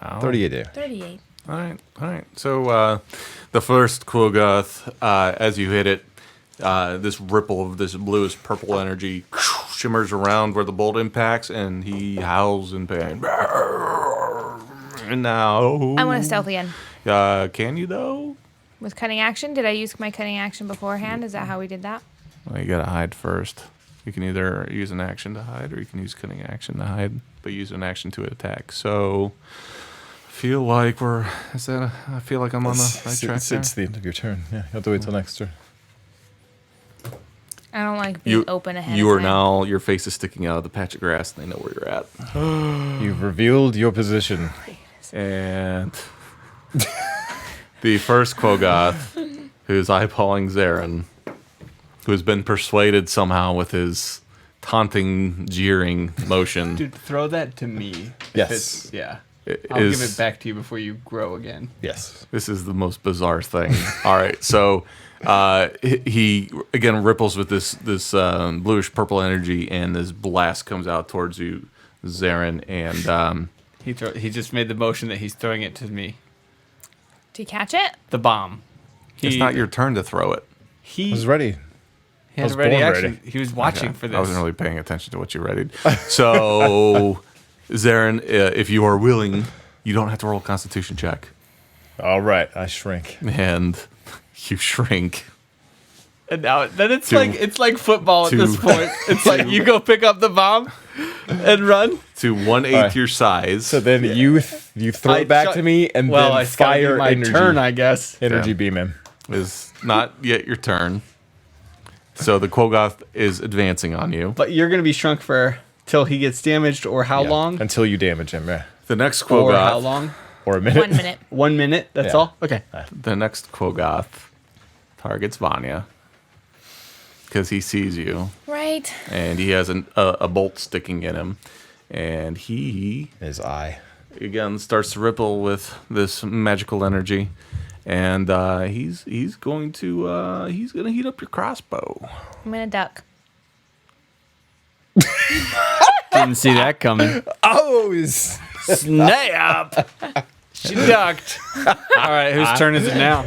[SPEAKER 1] Wow.
[SPEAKER 3] 38 there.
[SPEAKER 2] 38.
[SPEAKER 1] All right. So the first Quogoth, as you hit it, this ripple of this bluish purple energy shimmers around where the bolt impacts, and he howls in pain. And now,
[SPEAKER 2] I want to stealth again.
[SPEAKER 1] can you though?
[SPEAKER 2] With cunning action, did I use my cunning action beforehand? Is that how we did that?
[SPEAKER 1] Well, you gotta hide first. You can either use an action to hide, or you can use cunning action to hide, but use an action to attack. So, feel like I feel like I'm on the right track there.
[SPEAKER 3] It's the end of your turn. Yeah, you have to wait till next turn.
[SPEAKER 2] I don't like being open ahead.
[SPEAKER 1] You
[SPEAKER 2] of
[SPEAKER 1] are
[SPEAKER 2] time.
[SPEAKER 1] now, your face is sticking out of the patch of grass, and they know where you're at.
[SPEAKER 3] You've revealed your position.
[SPEAKER 1] And the first Quogoth, who's eyeballing Xaeryn, who's been persuaded somehow with his taunting, jeering motion,
[SPEAKER 4] Dude, throw that to me.
[SPEAKER 3] Yes.
[SPEAKER 4] Yeah.
[SPEAKER 1] i-
[SPEAKER 4] I'll give
[SPEAKER 1] is
[SPEAKER 4] it back to you before you grow again.
[SPEAKER 3] Yes.
[SPEAKER 1] this is the most bizarre thing. All right, so he again ripples with this bluish purple energy, and this blast comes out towards you, Xaeryn, and
[SPEAKER 4] He just made the motion that he's throwing it to me.
[SPEAKER 2] To catch it?
[SPEAKER 4] The bomb.
[SPEAKER 1] it's not your turn to throw it.
[SPEAKER 4] He
[SPEAKER 3] I was ready.
[SPEAKER 4] He
[SPEAKER 3] I
[SPEAKER 4] had
[SPEAKER 3] was
[SPEAKER 4] a ready
[SPEAKER 3] born
[SPEAKER 4] action.
[SPEAKER 3] ready.
[SPEAKER 4] He was watching
[SPEAKER 1] Okay.
[SPEAKER 4] for this.
[SPEAKER 1] I wasn't really paying attention to what you readied. So, Xaeryn, if you are willing, you don't have to roll a Constitution check,
[SPEAKER 3] All right, I shrink.
[SPEAKER 1] and you shrink.
[SPEAKER 4] And now then it's
[SPEAKER 1] Two.
[SPEAKER 4] like football at this point. It's like you go pick up the bomb and run.
[SPEAKER 1] To 1/8
[SPEAKER 3] Alright.
[SPEAKER 1] your size.
[SPEAKER 3] So then you throw it back to me and
[SPEAKER 4] well,
[SPEAKER 3] then
[SPEAKER 4] I
[SPEAKER 3] fire
[SPEAKER 4] my
[SPEAKER 3] energy.
[SPEAKER 4] turn, I guess.
[SPEAKER 3] Energy
[SPEAKER 1] Yeah.
[SPEAKER 3] beam him.
[SPEAKER 1] Is not yet your turn. So the Quogoth is advancing on you.
[SPEAKER 4] But you're gonna be shrunk for till he gets damaged, or how
[SPEAKER 3] Yeah,
[SPEAKER 4] long?
[SPEAKER 3] until you damage him, yeah.
[SPEAKER 1] The next
[SPEAKER 4] Or how
[SPEAKER 1] Quogoth.
[SPEAKER 4] long?
[SPEAKER 3] Or a minute.
[SPEAKER 2] 1 minute.
[SPEAKER 4] 1 minute. That's
[SPEAKER 3] Yeah.
[SPEAKER 4] all. Okay.
[SPEAKER 1] The next Quogoth targets Vanya because he sees you,
[SPEAKER 2] Right.
[SPEAKER 1] and he has a bolt sticking in him, and he
[SPEAKER 3] His eye.
[SPEAKER 1] again starts to ripple with this magical energy, and he's going to heat up your crossbow.
[SPEAKER 2] I'm gonna duck.
[SPEAKER 4] Didn't see that coming.
[SPEAKER 3] Oh,
[SPEAKER 4] Snap! She ducked. All right, whose turn is it now?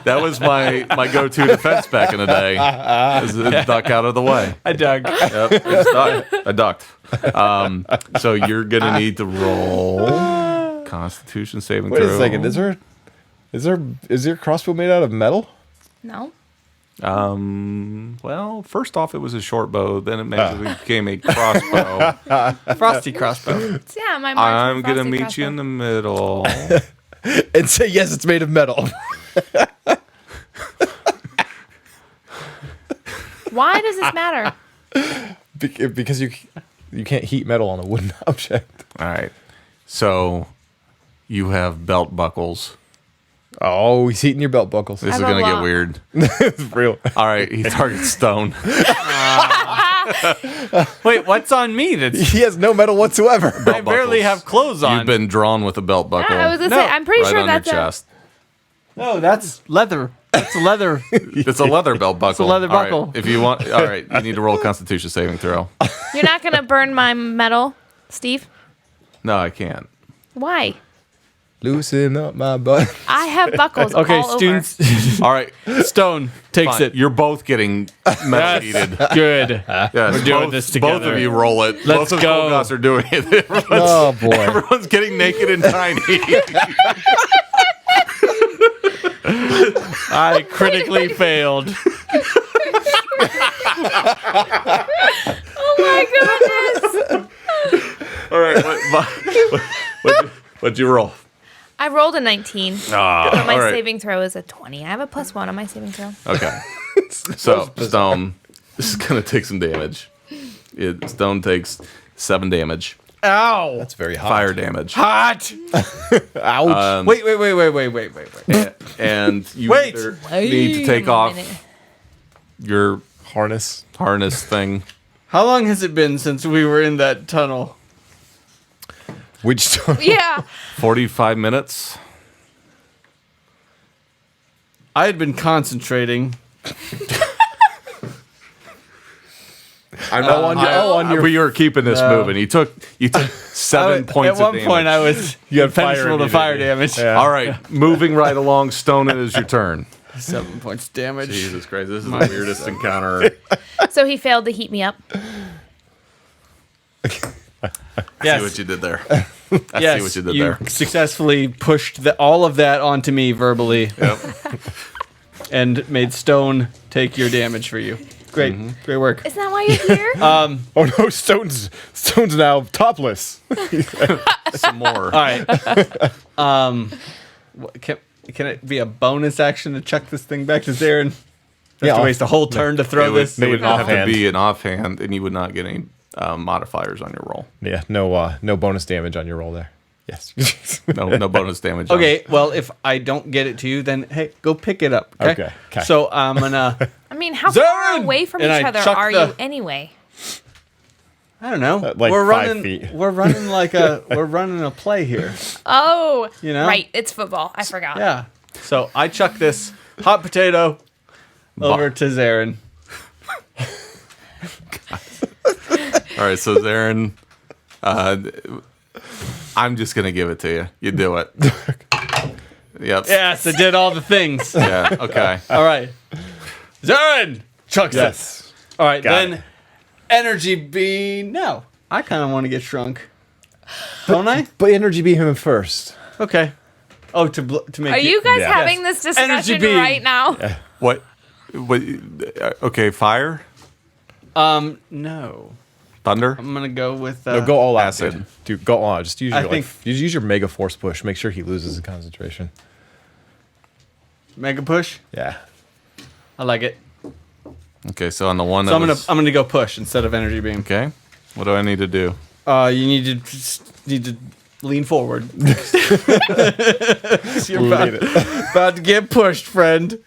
[SPEAKER 1] That was my go-to defense back in the day. Is to duck out of the way.
[SPEAKER 4] I dug.
[SPEAKER 1] Yep, I ducked. So you're gonna need to roll Constitution saving
[SPEAKER 3] wait
[SPEAKER 1] throw.
[SPEAKER 3] a second. Is your crossbow made out of metal?
[SPEAKER 2] No.
[SPEAKER 1] Well, first off, it was a short bow. Then it magically became a crossbow.
[SPEAKER 4] Frosty crossbow.
[SPEAKER 2] Yeah, my.
[SPEAKER 1] I'm gonna meet you in the middle.
[SPEAKER 3] And say yes, it's made of metal.
[SPEAKER 2] Why does this matter?
[SPEAKER 3] Because you can't heat metal on a wooden object.
[SPEAKER 1] All right. So you have belt buckles.
[SPEAKER 3] Oh, he's heating your belt buckles.
[SPEAKER 1] This is
[SPEAKER 2] have a
[SPEAKER 1] gonna get
[SPEAKER 2] lot.
[SPEAKER 1] weird.
[SPEAKER 3] It's real.
[SPEAKER 1] All right. He targets Stone.
[SPEAKER 4] Wait, what's on me? That's
[SPEAKER 3] He has no metal whatsoever.
[SPEAKER 4] I barely have clothes on.
[SPEAKER 1] You've been drawn with a belt buckle.
[SPEAKER 2] I was gonna
[SPEAKER 4] No,
[SPEAKER 2] say. I'm pretty
[SPEAKER 1] right
[SPEAKER 2] sure
[SPEAKER 1] on
[SPEAKER 2] that's
[SPEAKER 1] your
[SPEAKER 2] a.
[SPEAKER 1] chest.
[SPEAKER 4] No, that's leather. That's a leather.
[SPEAKER 1] It's a leather belt buckle.
[SPEAKER 4] leather
[SPEAKER 1] All right,
[SPEAKER 4] buckle.
[SPEAKER 1] if you want, all right, you need to roll a Constitution saving throw.
[SPEAKER 2] You're not gonna burn my metal, Steve.
[SPEAKER 1] No, I can't.
[SPEAKER 2] Why?
[SPEAKER 3] Loosen up my butt.
[SPEAKER 2] I have buckles
[SPEAKER 4] Okay,
[SPEAKER 2] all
[SPEAKER 4] students.
[SPEAKER 1] All right,
[SPEAKER 4] Stone takes
[SPEAKER 1] fine.
[SPEAKER 4] it.
[SPEAKER 1] You're both getting metal
[SPEAKER 4] That's
[SPEAKER 1] heated.
[SPEAKER 4] good.
[SPEAKER 1] Yes,
[SPEAKER 4] We're doing
[SPEAKER 1] both,
[SPEAKER 4] this
[SPEAKER 1] Both
[SPEAKER 4] together.
[SPEAKER 1] of you roll it.
[SPEAKER 4] Let's
[SPEAKER 1] both of
[SPEAKER 4] go.
[SPEAKER 1] the Quogoths are doing it. Everyone's,
[SPEAKER 3] Oh boy.
[SPEAKER 1] everyone's getting naked and tiny.
[SPEAKER 4] I critically failed.
[SPEAKER 2] Oh my goodness!
[SPEAKER 1] All right, what'd you roll?
[SPEAKER 2] I rolled a 19, but
[SPEAKER 1] Ah,
[SPEAKER 2] my
[SPEAKER 1] all right.
[SPEAKER 2] saving throw is a 20. I have a +1 on my saving throw.
[SPEAKER 1] Okay. So Stone, this is gonna take some damage. Stone takes 7 damage.
[SPEAKER 4] Ow!
[SPEAKER 3] That's very hot.
[SPEAKER 1] Fire damage.
[SPEAKER 4] Hot.
[SPEAKER 3] Ouch.
[SPEAKER 4] Wait.
[SPEAKER 1] And you
[SPEAKER 4] Wait.
[SPEAKER 1] either need to take off your
[SPEAKER 3] Harness.
[SPEAKER 1] harness thing.
[SPEAKER 4] How long has it been since we were in that tunnel?
[SPEAKER 3] Which
[SPEAKER 2] Yeah.
[SPEAKER 1] 45 minutes.
[SPEAKER 4] I had been concentrating.
[SPEAKER 1] I know
[SPEAKER 3] on your-
[SPEAKER 1] but you were keeping this moving. You took 7 points
[SPEAKER 4] At one
[SPEAKER 1] of damage.
[SPEAKER 4] point, I was
[SPEAKER 3] You had fire
[SPEAKER 4] impenetrable to fire
[SPEAKER 3] immunity.
[SPEAKER 4] damage.
[SPEAKER 3] Yeah.
[SPEAKER 1] All right, moving right along. Stone, it is your turn.
[SPEAKER 4] 7 points damage.
[SPEAKER 1] Jesus Christ, this is the weirdest encounter.
[SPEAKER 2] So he failed to heat me up.
[SPEAKER 1] See
[SPEAKER 4] Yes.
[SPEAKER 1] what you did there. I
[SPEAKER 4] Yes,
[SPEAKER 1] see what you did
[SPEAKER 4] you
[SPEAKER 1] there.
[SPEAKER 4] successfully pushed all of that onto me verbally
[SPEAKER 1] Yep.
[SPEAKER 4] and made Stone take your damage for you. Great, great work.
[SPEAKER 2] Isn't that why you're here?
[SPEAKER 3] Oh no, Stone's now topless.
[SPEAKER 1] Some more.
[SPEAKER 4] All right. Can it be a bonus action to chuck this thing back to Xaeryn?
[SPEAKER 3] Yeah,
[SPEAKER 4] To waste a whole turn to throw
[SPEAKER 1] It would,
[SPEAKER 4] this.
[SPEAKER 1] it would have to
[SPEAKER 3] offhand.
[SPEAKER 1] be an offhand, and you would not get any modifiers on your roll.
[SPEAKER 3] Yeah, no bonus damage on your roll there. Yes.
[SPEAKER 1] No bonus damage.
[SPEAKER 4] Okay, well, if I don't get it to you, then hey, go pick it up. Okay.
[SPEAKER 3] Okay.
[SPEAKER 4] So I'm gonna.
[SPEAKER 2] I mean, how far
[SPEAKER 4] Xaeryn!
[SPEAKER 2] away from
[SPEAKER 4] And
[SPEAKER 2] each
[SPEAKER 4] I
[SPEAKER 2] other
[SPEAKER 4] chuck
[SPEAKER 2] are
[SPEAKER 4] the-
[SPEAKER 2] you anyway?
[SPEAKER 4] I don't know.
[SPEAKER 3] Like
[SPEAKER 4] we're
[SPEAKER 3] 5
[SPEAKER 4] running.
[SPEAKER 3] feet.
[SPEAKER 4] We're running we're running a play here.
[SPEAKER 2] Oh,
[SPEAKER 4] You know?
[SPEAKER 2] right. It's football. I forgot.
[SPEAKER 4] Yeah. So I chuck this hot potato over to Xaeryn.
[SPEAKER 1] All right, so Xaeryn, I'm just gonna give it to you. You do it. Yep.
[SPEAKER 4] Yes, I did all the things.
[SPEAKER 1] Yeah. Okay.
[SPEAKER 4] All right. Xaeryn chucks it.
[SPEAKER 3] Yes.
[SPEAKER 4] All right,
[SPEAKER 3] Got
[SPEAKER 4] then
[SPEAKER 3] it.
[SPEAKER 4] energy beam. No, I kind of want to get shrunk. Don't I?
[SPEAKER 3] But energy beam him first.
[SPEAKER 4] Okay. Oh, to make.
[SPEAKER 2] Are you guys
[SPEAKER 3] Yeah.
[SPEAKER 2] having
[SPEAKER 4] Yes.
[SPEAKER 2] this
[SPEAKER 4] Energy
[SPEAKER 2] discussion
[SPEAKER 4] beam.
[SPEAKER 2] right now?
[SPEAKER 1] What? Okay, fire,
[SPEAKER 4] No.
[SPEAKER 1] thunder.
[SPEAKER 4] I'm gonna go with
[SPEAKER 3] No, go all out,
[SPEAKER 1] acid.
[SPEAKER 3] dude. Go all out. Just use
[SPEAKER 4] I
[SPEAKER 3] your
[SPEAKER 4] think-
[SPEAKER 3] use your mega force push. Make sure he loses his concentration.
[SPEAKER 4] Mega push.
[SPEAKER 3] Yeah.
[SPEAKER 4] I like it.
[SPEAKER 1] Okay, so on the one that
[SPEAKER 4] So I'm
[SPEAKER 1] was,
[SPEAKER 4] gonna go push instead of energy beam.
[SPEAKER 1] okay. What do I need to do?
[SPEAKER 4] You need to lean forward. You're about to get pushed, friend.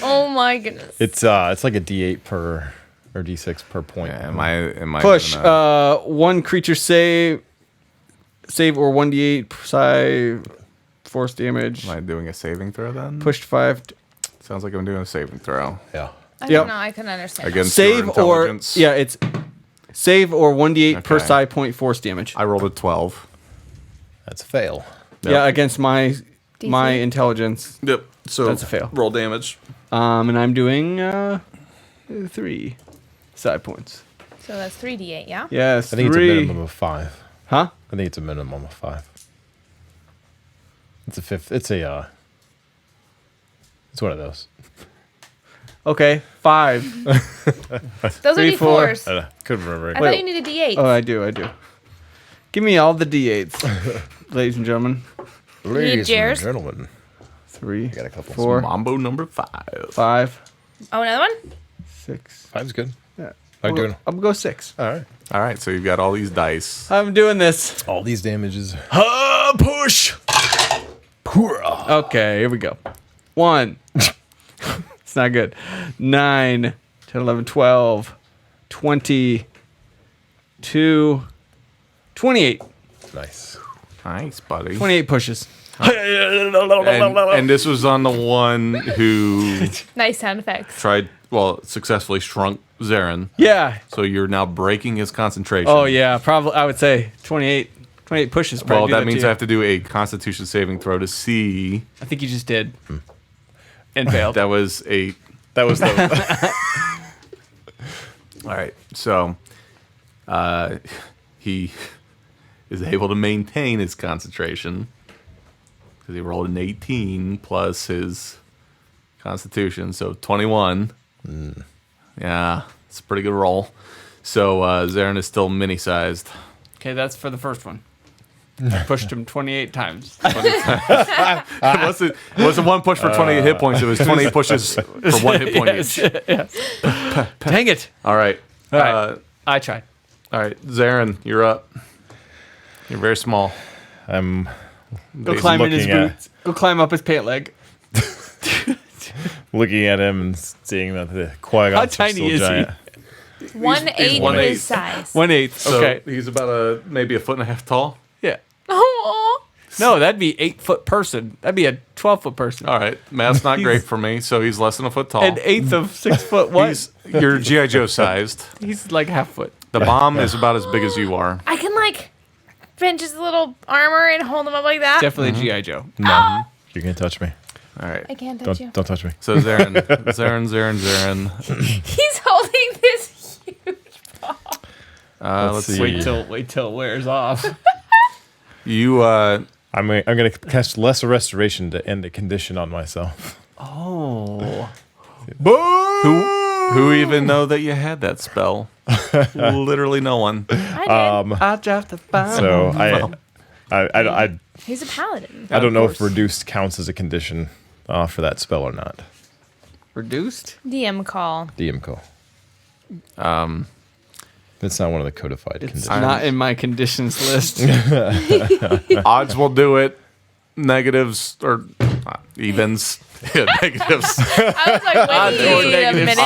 [SPEAKER 2] Oh my goodness.
[SPEAKER 3] It's like a D8 per or D6 per point.
[SPEAKER 1] Yeah, am I
[SPEAKER 4] Push.
[SPEAKER 1] gonna-
[SPEAKER 4] One creature save or 1d8 psi force damage.
[SPEAKER 1] am I doing a saving throw then?
[SPEAKER 4] Pushed 5.
[SPEAKER 1] Sounds like I'm doing a saving throw
[SPEAKER 3] Yeah.
[SPEAKER 2] I
[SPEAKER 4] Yep.
[SPEAKER 2] don't know. I can understand.
[SPEAKER 1] against your
[SPEAKER 4] Save or
[SPEAKER 1] intelligence.
[SPEAKER 4] yeah, it's save or 1d8 per
[SPEAKER 1] Okay.
[SPEAKER 4] psi point force damage.
[SPEAKER 1] I rolled a 12.
[SPEAKER 3] That's a fail.
[SPEAKER 1] Yep.
[SPEAKER 4] Yeah, against my
[SPEAKER 2] DC?
[SPEAKER 4] intelligence.
[SPEAKER 1] Yep. So
[SPEAKER 4] That's a fail.
[SPEAKER 1] Roll damage.
[SPEAKER 4] And I'm doing 3 psi points.
[SPEAKER 2] So that's 3d8, yeah?
[SPEAKER 4] Yes,
[SPEAKER 3] I think
[SPEAKER 4] 3.
[SPEAKER 3] it's a minimum of 5.
[SPEAKER 4] Huh?
[SPEAKER 3] I think it's a minimum of 5. It's a fifth. It's a. It's one of those.
[SPEAKER 4] Okay, 5.
[SPEAKER 2] Those
[SPEAKER 4] 3,
[SPEAKER 2] are
[SPEAKER 4] 4.
[SPEAKER 2] d4s.
[SPEAKER 3] I couldn't remember.
[SPEAKER 2] I thought you needed d8s.
[SPEAKER 4] Oh, I do. Give me all the d8s, ladies and gentlemen.
[SPEAKER 2] Ladies and Jers?
[SPEAKER 3] gentlemen.
[SPEAKER 4] 3,
[SPEAKER 3] got a couple.
[SPEAKER 4] 4,
[SPEAKER 1] Mambo number 5.
[SPEAKER 4] 5,
[SPEAKER 2] Oh, another one?
[SPEAKER 4] 6.
[SPEAKER 3] 5's good.
[SPEAKER 4] Yeah.
[SPEAKER 3] How you doing?
[SPEAKER 4] I'm gonna go 6.
[SPEAKER 3] All right.
[SPEAKER 1] All right, so you've got all these dice.
[SPEAKER 4] I'm doing this.
[SPEAKER 3] All these damages.
[SPEAKER 1] Push.
[SPEAKER 4] Okay, here we go. 1. It's not good. 9, 10, 11, 12, 20, 2, 28.
[SPEAKER 3] Nice.
[SPEAKER 1] Nice, buddy.
[SPEAKER 4] 28 pushes.
[SPEAKER 1] And this was on the one who
[SPEAKER 2] Nice sound effects.
[SPEAKER 1] successfully shrunk Xaeryn.
[SPEAKER 4] Yeah.
[SPEAKER 1] So you're now breaking his concentration.
[SPEAKER 4] Oh, yeah. Probably, I would say 28 pushes.
[SPEAKER 1] Well,
[SPEAKER 4] probably do
[SPEAKER 1] that means
[SPEAKER 4] to
[SPEAKER 1] I
[SPEAKER 4] you.
[SPEAKER 1] have to do a Constitution saving throw to see.
[SPEAKER 4] I think you just did. And failed.
[SPEAKER 1] That was 8.
[SPEAKER 3] That was the.
[SPEAKER 1] All right. So he is able to maintain his concentration because he rolled an 18 plus his Constitution, so 21. Yeah, it's a pretty good roll. So Xaeryn is still mini-sized.
[SPEAKER 4] Okay, that's for the first one. I pushed him 28 times.
[SPEAKER 1] It wasn't one push for 28 hit points. It was 28 pushes for 1 hit point each.
[SPEAKER 4] Dang it.
[SPEAKER 1] All right.
[SPEAKER 4] All right. I tried.
[SPEAKER 1] All right. Xaeryn, you're up. You're very small.
[SPEAKER 3] I'm
[SPEAKER 4] Go climb in his
[SPEAKER 3] looking at-
[SPEAKER 4] boots. Go climb up his pant leg.
[SPEAKER 3] looking at him and seeing that the Qui-Gon's
[SPEAKER 4] How
[SPEAKER 3] are
[SPEAKER 4] tiny
[SPEAKER 3] still
[SPEAKER 4] is he?
[SPEAKER 3] giant.
[SPEAKER 2] 1/8
[SPEAKER 1] 1/8.
[SPEAKER 2] his size.
[SPEAKER 4] 1/8.
[SPEAKER 1] So
[SPEAKER 4] Okay.
[SPEAKER 1] he's about maybe a foot and a half tall.
[SPEAKER 4] Yeah.
[SPEAKER 2] Oh,
[SPEAKER 4] No, that'd be 8-foot person. That'd be a 12-foot person.
[SPEAKER 1] All right. Math's not great for me, so he's less than a foot tall.
[SPEAKER 4] An eighth of 6 foot what?
[SPEAKER 1] You're G.I. Joe sized.
[SPEAKER 4] He's like half foot.
[SPEAKER 1] The bomb is about as big as you are.
[SPEAKER 2] I can pinch his little armor and hold him up like that.
[SPEAKER 4] Definitely G.I. Joe.
[SPEAKER 3] No, you can't touch me.
[SPEAKER 1] All right.
[SPEAKER 2] I can't touch
[SPEAKER 3] Don't touch me.
[SPEAKER 1] So Xaeryn.
[SPEAKER 2] He's holding this huge ball.
[SPEAKER 1] Let's
[SPEAKER 3] see.
[SPEAKER 1] see.
[SPEAKER 4] Wait till it wears off.
[SPEAKER 1] You
[SPEAKER 3] I'm gonna cast Lesser Restoration to end the condition on myself.
[SPEAKER 4] Oh.
[SPEAKER 1] who even know that you had that spell? Literally no one.
[SPEAKER 2] I did.
[SPEAKER 4] I dropped the bomb.
[SPEAKER 3] So I
[SPEAKER 2] He's a paladin.
[SPEAKER 3] I don't know
[SPEAKER 4] course.
[SPEAKER 3] if reduced counts as a condition for that spell or not.
[SPEAKER 4] Reduced?
[SPEAKER 2] DM call.
[SPEAKER 3] DM call. It's not one of the codified
[SPEAKER 4] It's
[SPEAKER 3] conditions.
[SPEAKER 4] not in my conditions list.
[SPEAKER 1] Odds will do it. Negatives or evens. Yeah, negatives.
[SPEAKER 2] I was like, wait a minute.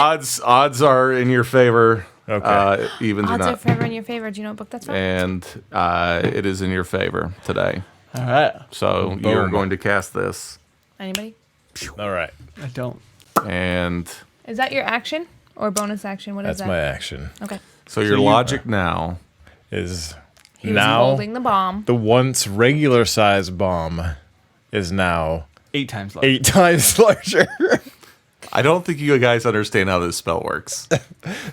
[SPEAKER 1] Odds are in your favor.
[SPEAKER 3] Okay.
[SPEAKER 1] Evens are
[SPEAKER 2] Odds are
[SPEAKER 1] not.
[SPEAKER 2] forever in your favor. Do you know what book that's from?
[SPEAKER 1] And it is in your favor today.
[SPEAKER 4] All right.
[SPEAKER 1] So
[SPEAKER 3] Boom.
[SPEAKER 1] you're going to cast this.
[SPEAKER 2] Anybody?
[SPEAKER 3] All right.
[SPEAKER 4] I don't.
[SPEAKER 1] And
[SPEAKER 2] Is that your action or bonus action? What is
[SPEAKER 3] That's
[SPEAKER 2] that?
[SPEAKER 3] my action.
[SPEAKER 2] Okay.
[SPEAKER 1] so your logic now.
[SPEAKER 3] Is
[SPEAKER 2] He was
[SPEAKER 3] now
[SPEAKER 2] holding the bomb.
[SPEAKER 3] the once regular size bomb is now
[SPEAKER 4] 8 times larger.
[SPEAKER 3] 8 times larger.
[SPEAKER 1] I don't think you guys understand how this spell works.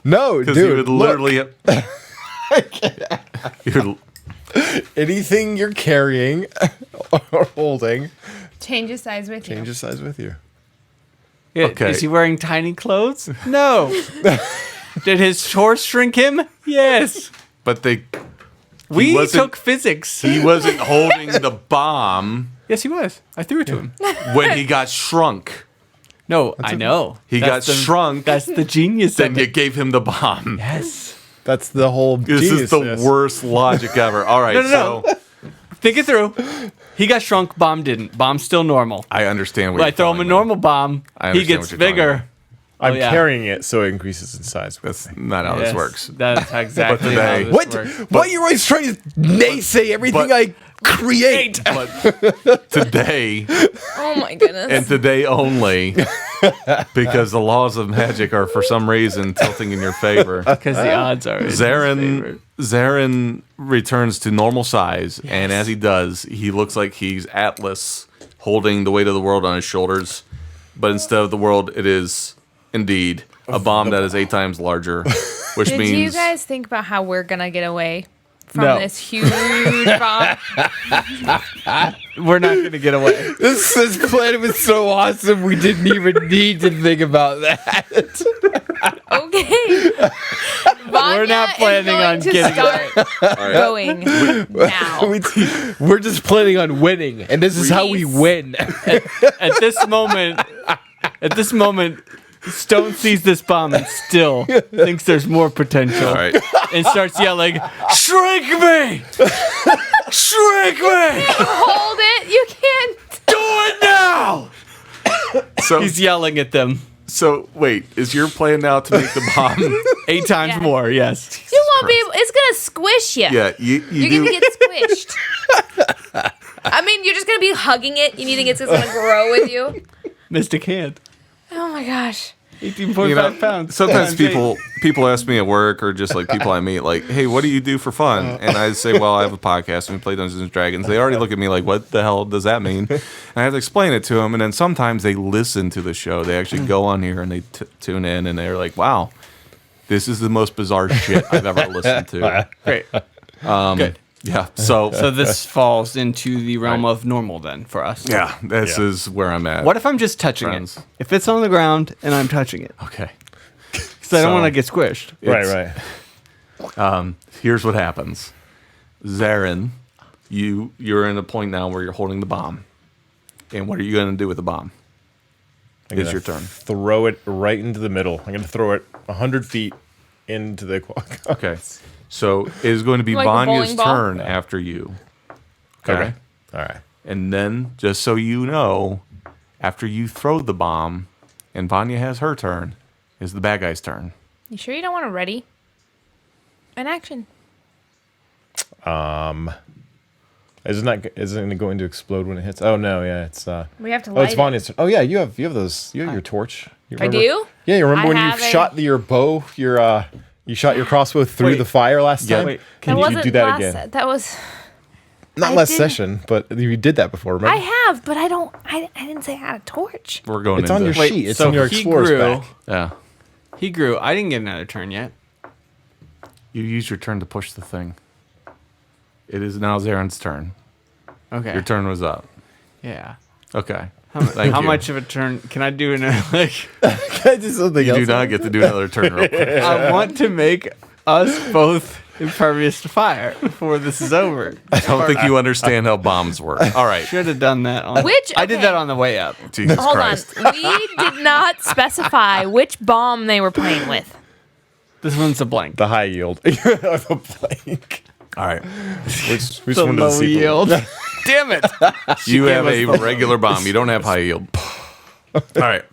[SPEAKER 3] No,
[SPEAKER 1] Because
[SPEAKER 3] dude.
[SPEAKER 1] you would
[SPEAKER 3] look,
[SPEAKER 1] literally. You would-
[SPEAKER 3] anything you're carrying or holding
[SPEAKER 2] Change his size with you.
[SPEAKER 3] changes size with you.
[SPEAKER 4] Yeah,
[SPEAKER 1] Okay.
[SPEAKER 4] Is he wearing tiny clothes? No. Did his horse shrink him? Yes.
[SPEAKER 1] But
[SPEAKER 4] We
[SPEAKER 1] wasn't-
[SPEAKER 4] took physics.
[SPEAKER 1] he wasn't holding the bomb
[SPEAKER 4] Yes, he was. I threw it to him.
[SPEAKER 1] when he got shrunk.
[SPEAKER 4] No, I know.
[SPEAKER 1] He
[SPEAKER 4] That's
[SPEAKER 1] got shrunk.
[SPEAKER 4] That's the genius
[SPEAKER 1] Then
[SPEAKER 4] of
[SPEAKER 1] you
[SPEAKER 4] it.
[SPEAKER 1] gave him the bomb.
[SPEAKER 4] Yes.
[SPEAKER 3] That's the whole.
[SPEAKER 1] This is the worst logic ever. All right,
[SPEAKER 4] No.
[SPEAKER 1] so
[SPEAKER 4] Think it through. He got shrunk. Bomb didn't. Bomb's still normal.
[SPEAKER 1] I understand what
[SPEAKER 4] But I
[SPEAKER 1] you're
[SPEAKER 4] throw him a
[SPEAKER 1] telling me.
[SPEAKER 4] normal bomb.
[SPEAKER 1] I
[SPEAKER 4] He
[SPEAKER 1] understand
[SPEAKER 4] gets
[SPEAKER 1] what you're telling
[SPEAKER 4] bigger.
[SPEAKER 1] me.
[SPEAKER 3] I'm
[SPEAKER 4] yeah.
[SPEAKER 3] carrying it so it increases in size.
[SPEAKER 1] That's not how
[SPEAKER 4] Yes,
[SPEAKER 1] this works.
[SPEAKER 4] That's exactly how
[SPEAKER 1] today-
[SPEAKER 4] this
[SPEAKER 5] What?
[SPEAKER 4] works.
[SPEAKER 5] Why are you always trying to naysay everything
[SPEAKER 1] but-
[SPEAKER 5] I create?
[SPEAKER 1] But today,
[SPEAKER 2] Oh my goodness.
[SPEAKER 1] and today only, because the laws of magic are for some reason tilting in your favor.
[SPEAKER 4] Because the odds are in his favor.
[SPEAKER 1] Xaeryn returns to normal size, and as he does, he looks like he's Atlas holding the weight of the world on his shoulders. But instead of the world, it is indeed a bomb that is 8 times larger, which
[SPEAKER 2] Did
[SPEAKER 1] means
[SPEAKER 2] you guys think about how we're gonna get away from
[SPEAKER 4] No.
[SPEAKER 2] this huge bomb?
[SPEAKER 4] We're not going to get away.
[SPEAKER 5] This plan was so awesome. We didn't even need to think about that.
[SPEAKER 2] Okay.
[SPEAKER 4] We're not planning on getting
[SPEAKER 2] start going now.
[SPEAKER 5] We're just planning on winning, and this is how we
[SPEAKER 2] Please.
[SPEAKER 5] win.
[SPEAKER 4] At this moment, Stone sees this bomb and still thinks there's more potential.
[SPEAKER 1] all right.
[SPEAKER 4] And starts yelling, "Shrink me! Shrink me!
[SPEAKER 2] Hold it. You can't.
[SPEAKER 4] Do it now!"
[SPEAKER 1] So,
[SPEAKER 4] He's yelling at them
[SPEAKER 1] so wait, is your plan now to make the bomb?
[SPEAKER 4] 8 times
[SPEAKER 2] Yeah.
[SPEAKER 4] more. Yes.
[SPEAKER 2] You won't be able. It's gonna squish you.
[SPEAKER 1] Yeah, you
[SPEAKER 2] You're
[SPEAKER 1] do.
[SPEAKER 2] gonna get squished. I mean, you're just gonna be hugging it, and you think it's gonna grow with you.
[SPEAKER 4] Mystic hand.
[SPEAKER 2] Oh my gosh.
[SPEAKER 4] 18.5 pounds.
[SPEAKER 1] Sometimes
[SPEAKER 4] Times
[SPEAKER 1] people ask me at work or just like people I meet, like, "Hey, what do you do for fun?" And I say, "Well, I have a podcast and we play Dungeons and Dragons." They already look at me like, "What the hell does that mean?" And I have to explain it to them. And then sometimes they listen to the show. They actually go on here and they tune in and they're like, "Wow, this is the most bizarre shit I've ever listened to."
[SPEAKER 4] Great. Good.
[SPEAKER 1] Yeah. So
[SPEAKER 4] So this falls into the realm of normal then for us.
[SPEAKER 1] yeah, this
[SPEAKER 3] Yeah.
[SPEAKER 1] is where I'm at.
[SPEAKER 4] What if I'm just touching
[SPEAKER 1] Friends.
[SPEAKER 4] it? If it's on the ground and I'm touching it,
[SPEAKER 1] Okay.
[SPEAKER 4] because I don't
[SPEAKER 1] So-
[SPEAKER 4] want to get squished.
[SPEAKER 3] Right.
[SPEAKER 1] Here's what happens. Xaeryn, you're in a point now where you're holding the bomb. And what are you going to do with the bomb?
[SPEAKER 3] I'm
[SPEAKER 1] It's
[SPEAKER 3] gonna
[SPEAKER 1] your turn.
[SPEAKER 3] Throw it right into the middle. I'm gonna throw it 100 feet into the.
[SPEAKER 1] Okay. So it is going to be
[SPEAKER 2] Like a
[SPEAKER 1] Vanya's
[SPEAKER 2] bowling ball?
[SPEAKER 1] turn after you. Okay.
[SPEAKER 3] All right.
[SPEAKER 1] And then, just so you know, after you throw the bomb and Vanya has her turn, is the bad guy's turn.
[SPEAKER 2] You sure you don't want to ready? An action.
[SPEAKER 3] Isn't it going to explode when it hits? Oh no, yeah, it's
[SPEAKER 2] We have to
[SPEAKER 3] oh,
[SPEAKER 2] light
[SPEAKER 3] it's
[SPEAKER 2] it.
[SPEAKER 3] Vanya's turn. Oh yeah, you have those. You have your torch. You
[SPEAKER 2] I
[SPEAKER 3] remember?
[SPEAKER 2] do?
[SPEAKER 3] Yeah, you remember
[SPEAKER 2] I
[SPEAKER 3] when you
[SPEAKER 2] have a-
[SPEAKER 3] shot your bow? You shot your crossbow through
[SPEAKER 4] Wait.
[SPEAKER 3] the fire last
[SPEAKER 1] Yeah.
[SPEAKER 3] time.
[SPEAKER 4] Wait,
[SPEAKER 3] Can
[SPEAKER 2] That
[SPEAKER 3] you
[SPEAKER 2] wasn't
[SPEAKER 3] do that
[SPEAKER 2] last,
[SPEAKER 3] again?
[SPEAKER 2] That was.
[SPEAKER 3] Not
[SPEAKER 2] I
[SPEAKER 3] last
[SPEAKER 2] didn't-
[SPEAKER 3] session, but you did that before. Remember?
[SPEAKER 2] I have, but I don't. I didn't say I had a torch.
[SPEAKER 1] We're going
[SPEAKER 3] It's on
[SPEAKER 1] into
[SPEAKER 3] your
[SPEAKER 4] Wait,
[SPEAKER 3] sheet. It's
[SPEAKER 4] so
[SPEAKER 3] on your
[SPEAKER 4] he
[SPEAKER 3] explorer's
[SPEAKER 4] grew-
[SPEAKER 3] back.
[SPEAKER 1] Yeah.
[SPEAKER 4] He grew. I didn't get another turn yet.
[SPEAKER 1] You use your turn to push the thing. It is now Xaeryn's turn.
[SPEAKER 4] Okay.
[SPEAKER 1] Your turn was up.
[SPEAKER 4] Yeah.
[SPEAKER 1] Okay.
[SPEAKER 4] How
[SPEAKER 1] you.
[SPEAKER 4] much of a turn can I do in a like?
[SPEAKER 3] Can I do something
[SPEAKER 1] You
[SPEAKER 3] else?
[SPEAKER 1] do not get to do another turn real quick.
[SPEAKER 4] I want to make us both impervious to fire before this is over.
[SPEAKER 1] I don't think you understand how bombs work. All right.
[SPEAKER 4] Should have done that. On,
[SPEAKER 2] Which-
[SPEAKER 4] I did
[SPEAKER 2] okay.
[SPEAKER 4] that on the way up.
[SPEAKER 1] Jesus
[SPEAKER 2] Hold
[SPEAKER 1] Christ.
[SPEAKER 2] on. We did not specify which bomb they were playing with.
[SPEAKER 4] This one's a blank.
[SPEAKER 3] The high yield. The blank.
[SPEAKER 1] All right.
[SPEAKER 3] Which
[SPEAKER 4] The
[SPEAKER 3] one
[SPEAKER 4] low
[SPEAKER 3] does he
[SPEAKER 4] yield. Damn it!
[SPEAKER 1] You
[SPEAKER 4] gave
[SPEAKER 1] have
[SPEAKER 4] us
[SPEAKER 1] a
[SPEAKER 4] the-
[SPEAKER 1] regular bomb. You don't have high yield. All right.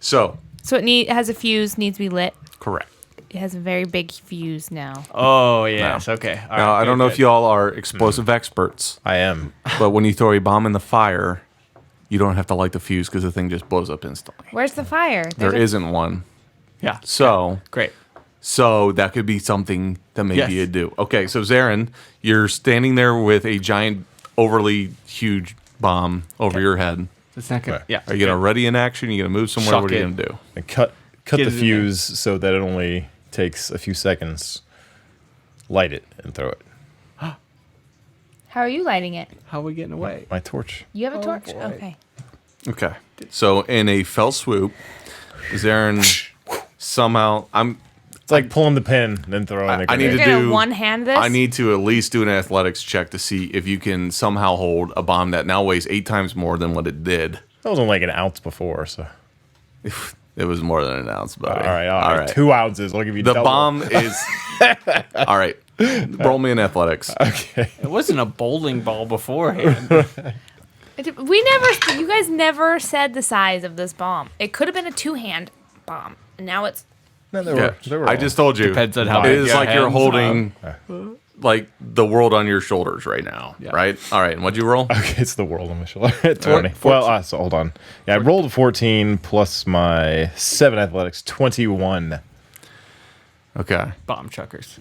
[SPEAKER 1] So,
[SPEAKER 2] So it has a fuse, needs to be lit.
[SPEAKER 1] correct.
[SPEAKER 2] It has a very big fuse now.
[SPEAKER 4] Oh yes. Okay. All
[SPEAKER 1] Now,
[SPEAKER 4] right,
[SPEAKER 1] I don't
[SPEAKER 4] good,
[SPEAKER 1] know if
[SPEAKER 4] good.
[SPEAKER 1] you all are explosive experts,
[SPEAKER 3] I am.
[SPEAKER 1] but when you throw a bomb in the fire, you don't have to light the fuse because the thing just blows up instantly.
[SPEAKER 2] Where's the fire?
[SPEAKER 1] There
[SPEAKER 2] There's a-
[SPEAKER 1] isn't one.
[SPEAKER 4] Yeah.
[SPEAKER 1] So,
[SPEAKER 4] Great.
[SPEAKER 1] that could be something that maybe
[SPEAKER 4] Yes.
[SPEAKER 1] you'd do. Okay, so Xaeryn, you're standing there with a giant, overly huge bomb over your head.
[SPEAKER 4] It's not good.
[SPEAKER 3] Right.
[SPEAKER 4] Yeah.
[SPEAKER 1] Are you gonna ready in action? Are you gonna move somewhere?
[SPEAKER 4] Shock
[SPEAKER 1] What are you
[SPEAKER 4] it.
[SPEAKER 1] gonna do?
[SPEAKER 3] And cut
[SPEAKER 4] Get
[SPEAKER 3] the
[SPEAKER 4] it in there.
[SPEAKER 3] fuse so that it only takes a few seconds. Light it and throw it.
[SPEAKER 2] How are you lighting it?
[SPEAKER 4] How are we getting away?
[SPEAKER 3] My torch.
[SPEAKER 2] You have a torch?
[SPEAKER 4] boy.
[SPEAKER 2] Okay.
[SPEAKER 1] Okay. So in a fell swoop, Xaeryn somehow
[SPEAKER 3] It's like pulling the pin, then throwing the
[SPEAKER 1] I need
[SPEAKER 3] grenade.
[SPEAKER 1] to
[SPEAKER 2] You're gonna
[SPEAKER 1] do
[SPEAKER 2] one-hand this?
[SPEAKER 1] I need to at least do an athletics check to see if you can somehow hold a bomb that now weighs 8 times more than what it did.
[SPEAKER 3] That was only like an ounce before, so.
[SPEAKER 1] It was more than an ounce, buddy.
[SPEAKER 3] All right. 2 ounces. I'll give you
[SPEAKER 1] The
[SPEAKER 3] double.
[SPEAKER 1] bomb is all right. Roll me in athletics.
[SPEAKER 3] Okay.
[SPEAKER 4] It wasn't a bowling ball beforehand.
[SPEAKER 2] You guys never said the size of this bomb. It could have been a 2-hand bomb. And now it's
[SPEAKER 3] No,
[SPEAKER 1] Yeah. I just told you.
[SPEAKER 4] Depends on how
[SPEAKER 1] it
[SPEAKER 4] big
[SPEAKER 1] is
[SPEAKER 4] your
[SPEAKER 1] like you're
[SPEAKER 4] hands
[SPEAKER 1] holding like the world on your shoulders right now, right? All right. And what'd you roll?
[SPEAKER 3] Okay, it's the world on my shoulder. 20. Well, so hold on. Yeah, I rolled a 14 plus my 7 athletics, 21.
[SPEAKER 1] Okay.
[SPEAKER 4] Bomb chuckers.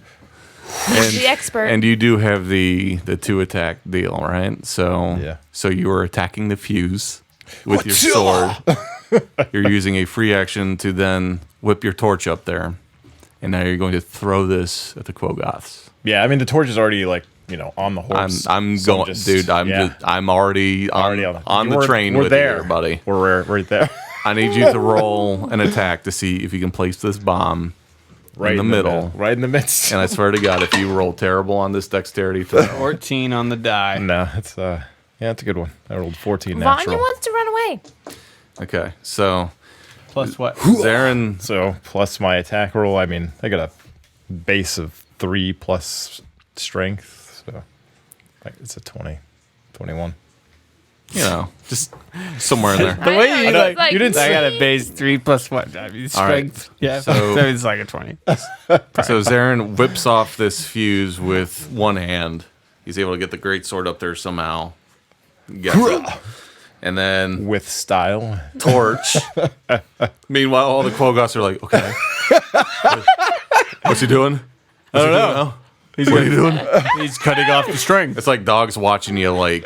[SPEAKER 1] And,
[SPEAKER 2] the expert.
[SPEAKER 1] and you do have the 2 attack deal, right? So
[SPEAKER 3] Yeah.
[SPEAKER 1] So you are attacking the fuse with your sword. You're using a free action to then whip your torch up there, and now you're going to throw this at the Quogoths.
[SPEAKER 3] Yeah, I mean, the torch is already, like, on the horse.
[SPEAKER 1] I'm
[SPEAKER 3] so
[SPEAKER 1] going, dude. I'm already on the train
[SPEAKER 3] we're
[SPEAKER 1] with
[SPEAKER 3] there.
[SPEAKER 1] you, buddy.
[SPEAKER 3] We're right there.
[SPEAKER 1] I need you to roll an attack to see if you can place this bomb
[SPEAKER 3] Right
[SPEAKER 1] in the middle.
[SPEAKER 3] Right in the midst.
[SPEAKER 1] And I swear to God, if you roll terrible on this dexterity throw,
[SPEAKER 4] 14 on the die.
[SPEAKER 3] No, it's it's a good one. I rolled 14
[SPEAKER 2] Vanya
[SPEAKER 3] natural.
[SPEAKER 2] wants to run away.
[SPEAKER 1] okay. So
[SPEAKER 4] Plus what?
[SPEAKER 1] Xaeryn,
[SPEAKER 3] So plus my attack roll, I mean, I got a base of 3 plus strength, so it's a 21.
[SPEAKER 1] just somewhere in there.
[SPEAKER 4] The way
[SPEAKER 2] I
[SPEAKER 4] you
[SPEAKER 2] know,
[SPEAKER 4] like,
[SPEAKER 2] it's like-
[SPEAKER 4] you didn't. I got a base 3 plus what? I mean,
[SPEAKER 1] All right.
[SPEAKER 4] strength. Yeah,
[SPEAKER 1] So-
[SPEAKER 4] so it's like a 20.
[SPEAKER 1] So Xaeryn whips off this fuse with one hand. He's able to get the great sword up there somehow. Gets it. And then
[SPEAKER 3] With style.
[SPEAKER 1] torch. Meanwhile, all the Quogoths are like, okay. What's he doing? I don't know. What are you doing?
[SPEAKER 4] He's cutting off the string.
[SPEAKER 1] It's like dogs watching you, like,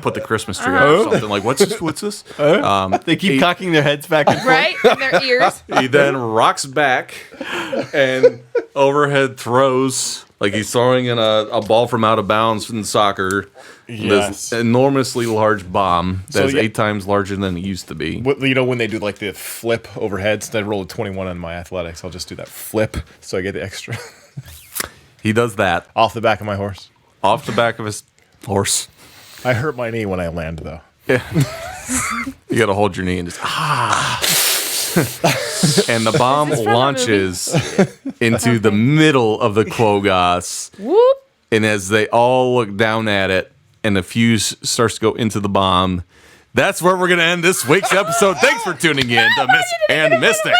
[SPEAKER 1] put the Christmas tree up or something. Like, what's this?
[SPEAKER 4] They keep cocking their heads back and forth.
[SPEAKER 2] Right? In their ears.
[SPEAKER 1] He then rocks back and overhead throws, like he's throwing in a ball from out of bounds in soccer.
[SPEAKER 3] Yes.
[SPEAKER 1] This enormously large bomb that's
[SPEAKER 3] So, yeah.
[SPEAKER 1] 8 times larger than it used to be.
[SPEAKER 3] When they do like the flip overhead, instead of roll a 21 on my athletics, I'll just do that flip so I get the extra
[SPEAKER 1] He does that
[SPEAKER 3] off the back of my horse.
[SPEAKER 1] off the back of his horse.
[SPEAKER 3] I hurt my knee when I land, though.
[SPEAKER 1] Yeah. You got to hold your knee and just and the bomb
[SPEAKER 2] Is this from a
[SPEAKER 1] launches into the middle of the Quogoths.
[SPEAKER 2] Whoop.
[SPEAKER 1] And as they all look down at it and the fuse starts to go into the bomb, that's where we're going to end this week's episode. Thanks for tuning in to Myths and Mystics.